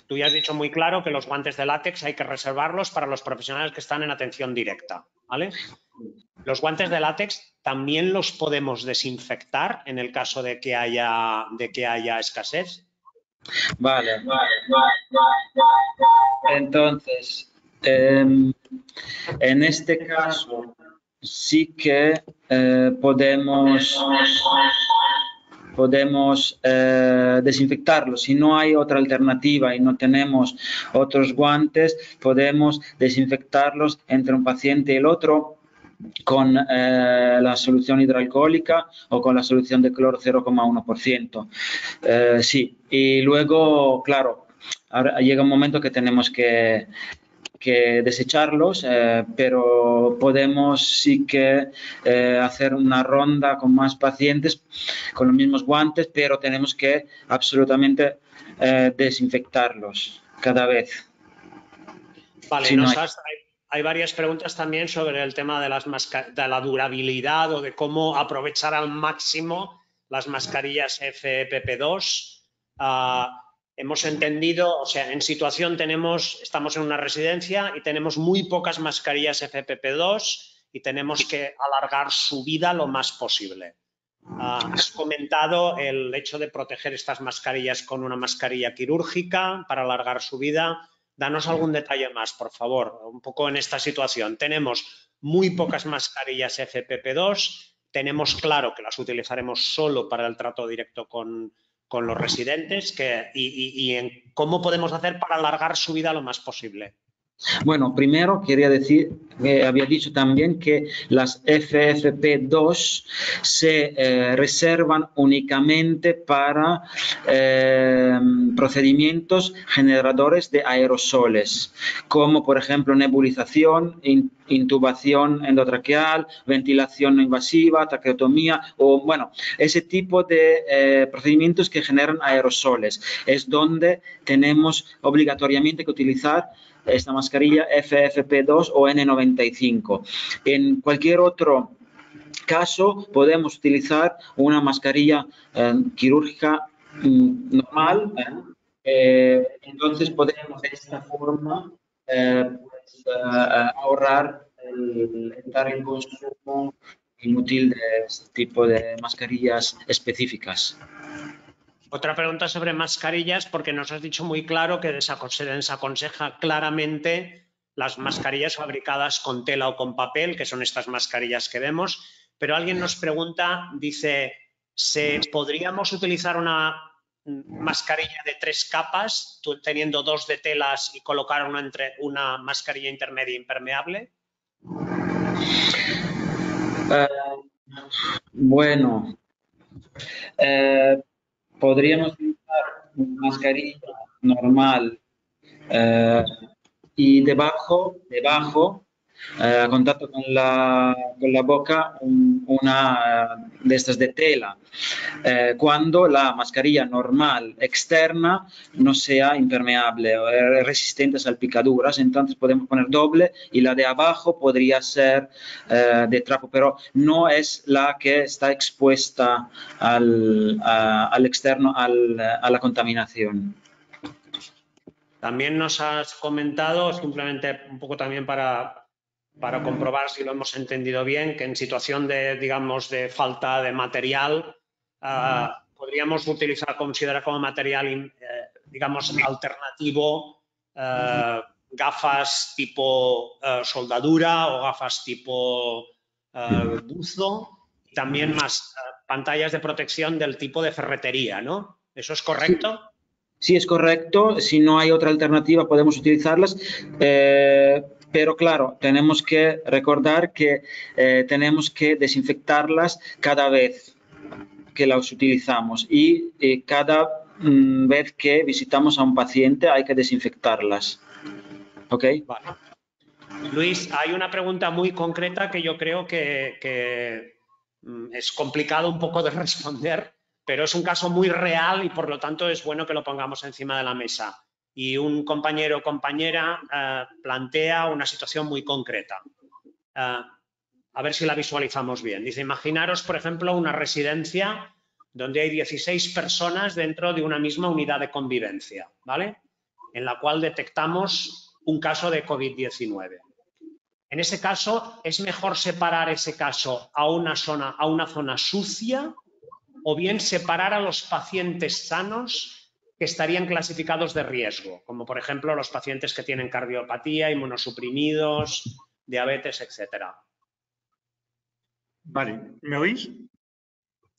Tú ya has dicho muy claro que los guantes de látex hay que reservarlos para los profesionales que están en atención directa, ¿vale? Los guantes de látex también los podemos desinfectar en el caso de que haya escasez. Vale. Entonces, en este caso sí que podemos desinfectarlos. Si no hay otra alternativa y no tenemos otros guantes, podemos desinfectarlos entre un paciente y el otro con la solución hidroalcohólica o con la solución de cloro 0,1%. Sí, y luego, claro, ahora llega un momento que tenemos que desecharlos, pero podemos sí que hacer una ronda con más pacientes con los mismos guantes, pero tenemos que absolutamente desinfectarlos cada vez. Vale, Si no hay varias preguntas también sobre el tema de la durabilidad o de cómo aprovechar al máximo las mascarillas FFP2. Hemos entendido, o sea, en situación estamos en una residencia y tenemos muy pocas mascarillas FFP2 y tenemos que alargar su vida lo más posible. Has comentado el hecho de proteger estas mascarillas con una mascarilla quirúrgica para alargar su vida. Danos algún detalle más, por favor, un poco en esta situación. Tenemos muy pocas mascarillas FFP2, tenemos claro que las utilizaremos solo para el trato directo con los residentes y cómo podemos hacer para alargar su vida lo más posible. Bueno, primero quería decir, había dicho también que las FFP2 se reservan únicamente para procedimientos generadores de aerosoles, como por ejemplo nebulización, intubación endotraqueal, ventilación no invasiva, traqueotomía o, bueno, ese tipo de procedimientos que generan aerosoles. Es donde tenemos obligatoriamente que utilizar esta mascarilla FFP2 o N95. En cualquier otro caso podemos utilizar una mascarilla quirúrgica normal. Entonces podemos de esta forma ahorrar el consumo inútil de este tipo de mascarillas específicas. Otra pregunta sobre mascarillas, porque nos has dicho muy claro que se desaconseja claramente las mascarillas fabricadas con tela o con papel, que son estas mascarillas que vemos, pero alguien nos pregunta, dice, ¿podríamos utilizar una mascarilla de 3 capas, teniendo 2 de telas y colocar una mascarilla intermedia impermeable? Bueno, podríamos utilizar una mascarilla normal y debajo a contacto con la boca, una de estas de tela, cuando la mascarilla normal externa no sea impermeable o resistente a salpicaduras. Entonces podemos poner doble y la de abajo podría ser de trapo, pero no es la que está expuesta al externo, a la contaminación. También nos has comentado, simplemente un poco también para comprobar si lo hemos entendido bien, que en situación de, digamos, de falta de material, podríamos considerar como material, digamos, alternativo, gafas tipo soldadura o gafas tipo buzo, también más pantallas de protección del tipo de ferretería, ¿no? ¿Eso es correcto? sí es correcto, si no hay otra alternativa podemos utilizarlas, pero claro, tenemos que recordar que tenemos que desinfectarlas cada vez que las utilizamos y cada vez que visitamos a un paciente hay que desinfectarlas. ¿Ok? Vale. Luis, hay una pregunta muy concreta que yo creo que es complicado un poco de responder, pero es un caso muy real y por lo tanto es bueno que lo pongamos encima de la mesa. Y un compañero o compañera plantea una situación muy concreta. A ver si la visualizamos bien. Dice, imaginaros, por ejemplo, una residencia donde hay 16 personas dentro de una misma unidad de convivencia, ¿vale? En la cual detectamos un caso de COVID-19. En ese caso, ¿es mejor separar ese caso a una zona sucia o bien separar a los pacientes sanos que estarían clasificados de riesgo, como por ejemplo los pacientes que tienen cardiopatía, inmunosuprimidos, diabetes, etcétera? Vale, ¿me oís?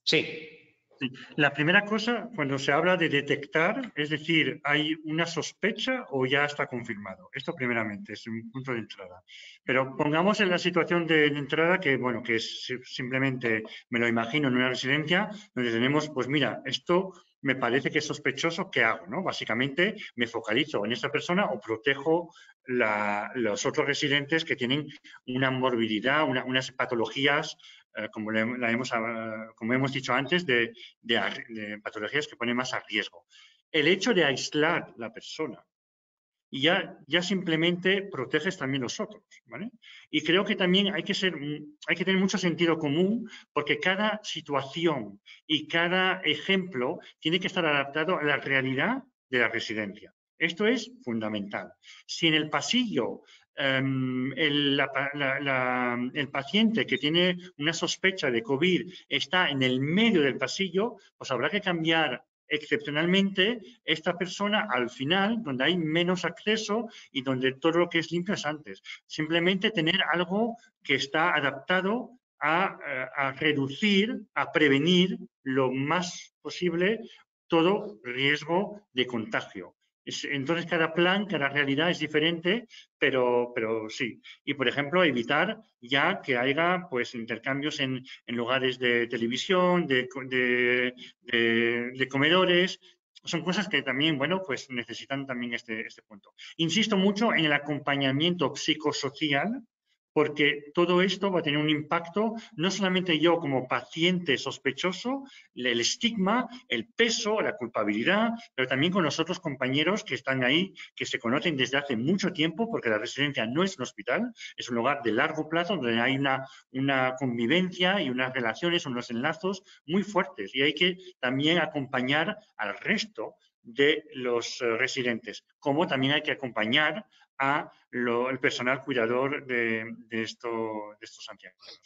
Sí. Sí. La primera cosa, cuando se habla de detectar, es decir, ¿hay una sospecha o ya está confirmado? Esto primeramente, es un punto de entrada. Pero pongamos en la situación de entrada que, bueno, que es simplemente, me lo imagino, en una residencia donde tenemos, pues mira, esto me parece que es sospechoso, ¿qué hago? ¿No? Básicamente me focalizo en esta persona o protejo los otros residentes que tienen una morbilidad, unas patologías como hemos dicho antes, de patologías que ponen más a riesgo. El hecho de aislar la persona ya simplemente proteges también los otros, ¿vale? Y creo que también hay que tener mucho sentido común porque cada situación y cada ejemplo tiene que estar adaptado a la realidad de la residencia. Esto es fundamental. Si en el pasillo el paciente que tiene una sospecha de COVID está en el medio del pasillo, pues habrá que cambiar excepcionalmente esta persona al final, donde hay menos acceso y donde todo lo que es limpio es antes. Simplemente tener algo que está adaptado a reducir, a prevenir lo más posible todo riesgo de contagio. Entonces, cada plan, cada realidad es diferente, pero sí. Y, por ejemplo, evitar ya que haya pues, intercambios en lugares de televisión, de comedores. Son cosas que también, bueno, pues necesitan también este punto. Insisto mucho en el acompañamiento psicosocial, porque todo esto va a tener un impacto, no solamente yo como paciente sospechoso, el estigma, el peso, la culpabilidad, pero también con los otros compañeros que están ahí, que se conocen desde hace mucho tiempo, porque la residencia no es un hospital, es un lugar de largo plazo donde hay una convivencia y unas relaciones, unos enlazos muy fuertes. Y hay que también acompañar al resto de los residentes, como también hay que acompañar al personal cuidador de estos ancianos.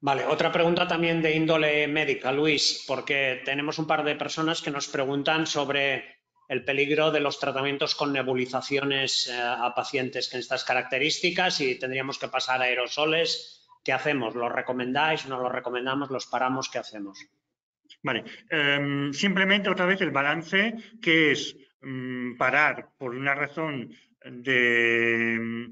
Vale, otra pregunta también de índole médica, Luis, porque tenemos un par de personas que nos preguntan sobre el peligro de los tratamientos con nebulizaciones a pacientes con estas características y tendríamos que pasar a aerosoles. ¿Qué hacemos? ¿Los recomendáis? ¿No los recomendamos? ¿Los paramos? ¿Qué hacemos? Vale, simplemente otra vez el balance que es parar por una razón de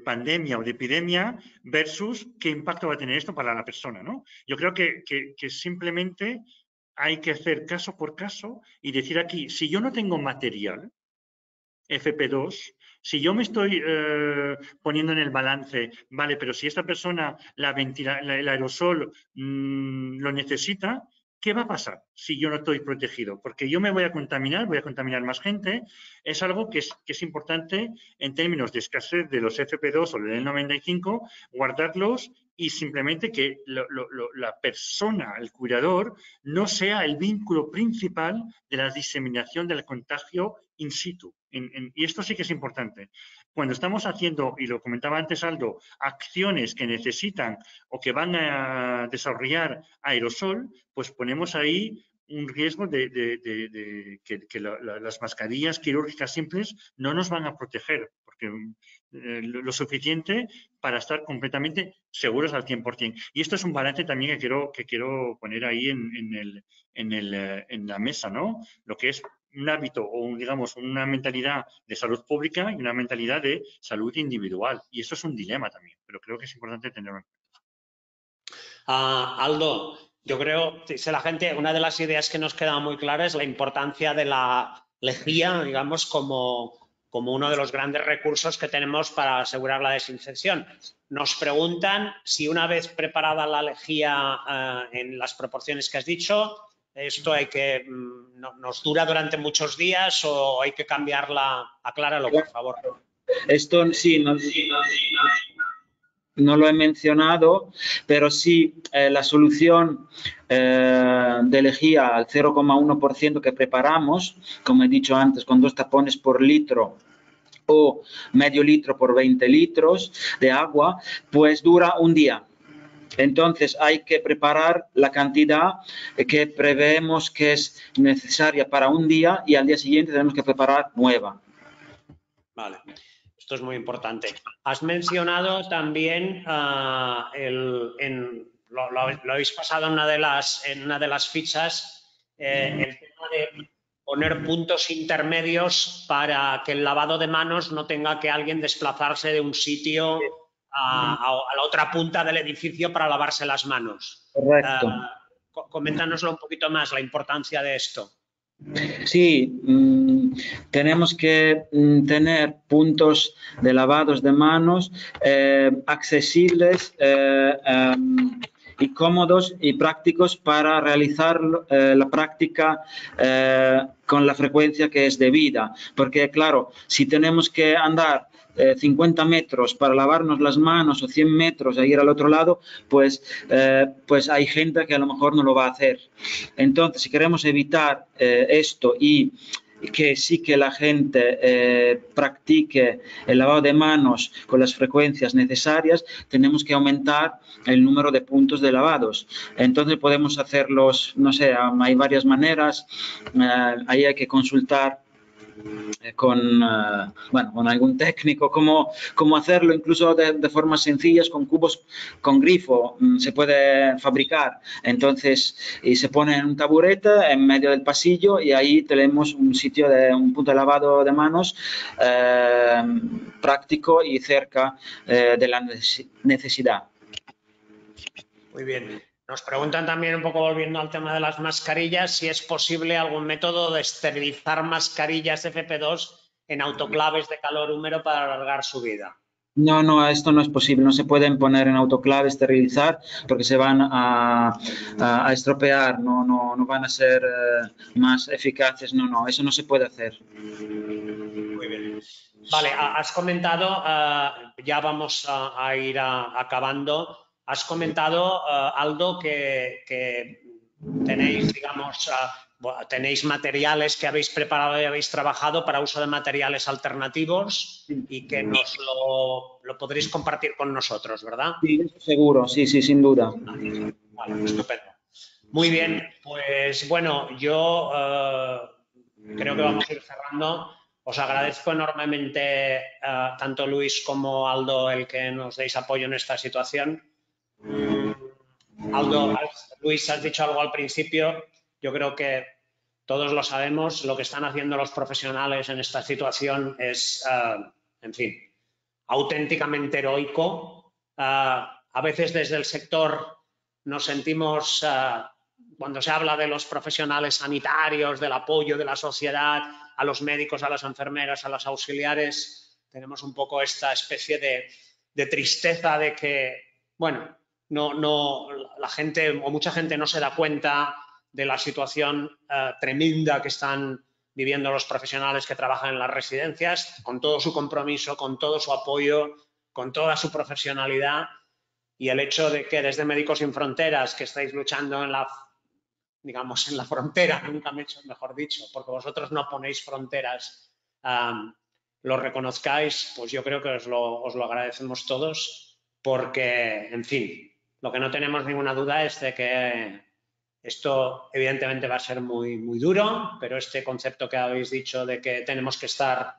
pandemia o de epidemia versus qué impacto va a tener esto para la persona, ¿no? Yo creo que simplemente hay que hacer caso por caso y decir aquí, si yo no tengo material, FP2, si yo me estoy poniendo en el balance, vale, pero si esta persona el aerosol lo necesita, ¿qué va a pasar si yo no estoy protegido? Porque yo me voy a contaminar más gente. Es algo que es importante en términos de escasez de los FP2 o del N95, guardarlos y simplemente que la persona, el cuidador, no sea el vínculo principal de la diseminación del contagio in situ. Y esto sí que es importante. Cuando estamos haciendo, y lo comentaba antes Aldo, acciones que necesitan o que van a desarrollar aerosol, pues ponemos ahí un riesgo de que las mascarillas quirúrgicas simples no nos van a proteger, porque lo suficiente para estar completamente seguros al 100%. Y esto es un balance también que quiero poner ahí en la mesa, ¿no? Lo que es un hábito o, digamos, una mentalidad de salud pública y una mentalidad de salud individual. Y eso es un dilema también, pero creo que es importante tenerlo en cuenta. Aldo, yo creo, dice la gente, una de las ideas que nos queda muy clara es la importancia de la lejía, digamos, como uno de los grandes recursos que tenemos para asegurar la desinfección. Nos preguntan si una vez preparada la lejía en las proporciones que has dicho, esto nos dura durante muchos días o hay que cambiarla. Acláralo, por favor. Esto sí, no lo he mencionado, pero sí la solución de lejía al 0,1% que preparamos, como he dicho antes, con 2 tapones por litro o medio litro por 20 litros de agua, pues dura un día. Entonces hay que preparar la cantidad que preveemos que es necesaria para un día y al día siguiente tenemos que preparar nueva. Vale, esto es muy importante. Has mencionado también, lo habéis pasado en una de las fichas, el tema de poner puntos intermedios para que el lavado de manos no tenga que alguien desplazarse de un sitio a la otra punta del edificio para lavarse las manos. Correcto. Coméntanoslo un poquito más, la importancia de esto. Sí, tenemos que tener puntos de lavados de manos accesibles y cómodos y prácticos para realizar la práctica con la frecuencia que es debida. Porque, claro, si tenemos que andar 50 metros para lavarnos las manos o 100 metros a ir al otro lado, pues hay gente que a lo mejor no lo va a hacer. Entonces, si queremos evitar esto y que sí que la gente practique el lavado de manos con las frecuencias necesarias, tenemos que aumentar el número de puntos de lavados. Entonces podemos hacerlos, no sé, hay varias maneras, ahí hay que consultar con algún técnico cómo hacerlo, incluso de formas sencillas, con cubos con grifo se puede fabricar. Entonces, y se pone en un taburete en medio del pasillo y ahí tenemos un punto de lavado de manos práctico y cerca de la necesidad. Muy bien. Nos preguntan también, un poco volviendo al tema de las mascarillas, si es posible algún método de esterilizar mascarillas FP2 en autoclaves de calor húmedo para alargar su vida. No, esto no es posible. No se pueden poner en autoclave, esterilizar, porque se van a estropear, no van a ser más eficaces. No, eso no se puede hacer. Muy bien. Vale, has comentado, ya vamos a ir acabando. Has comentado, Aldo, que tenéis, digamos, tenéis materiales que habéis preparado y habéis trabajado para uso de materiales alternativos y que nos lo podréis compartir con nosotros, ¿verdad? Sí, seguro, sí, sin duda. Vale, estupendo. Muy bien, pues bueno, yo creo que vamos a ir cerrando. Os agradezco enormemente tanto Luis como Aldo el que nos deis apoyo en esta situación. Aldo, Luis, has dicho algo al principio. Yo creo que todos lo sabemos. Lo que están haciendo los profesionales en esta situación es, en fin, auténticamente heroico. A veces desde el sector nos sentimos, cuando se habla de los profesionales sanitarios, del apoyo de la sociedad, a los médicos, a las enfermeras, a los auxiliares, tenemos un poco esta especie de tristeza de que, bueno, la gente o mucha gente no se da cuenta de la situación tremenda que están viviendo los profesionales que trabajan en las residencias, con todo su compromiso, con todo su apoyo, con toda su profesionalidad, y el hecho de que desde Médicos Sin Fronteras, que estáis luchando en la frontera, nunca mejor dicho, porque vosotros no ponéis fronteras, lo reconozcáis, pues yo creo que os lo agradecemos todos, porque, en fin, lo que no tenemos ninguna duda es de que esto evidentemente va a ser muy, muy duro, pero este concepto que habéis dicho de que tenemos que estar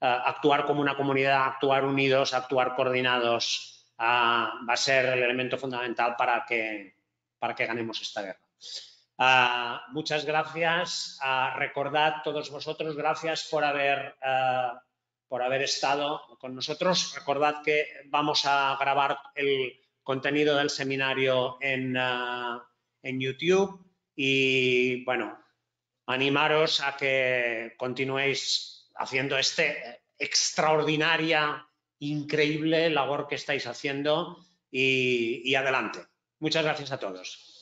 actuar como una comunidad, actuar unidos, actuar coordinados va a ser el elemento fundamental para que ganemos esta guerra. Muchas gracias. Recordad todos vosotros, gracias por haber estado con nosotros. Recordad que vamos a grabar el contenido del seminario en YouTube y, bueno, animaros a que continuéis haciendo extraordinaria, increíble labor que estáis haciendo y adelante. Muchas gracias a todos.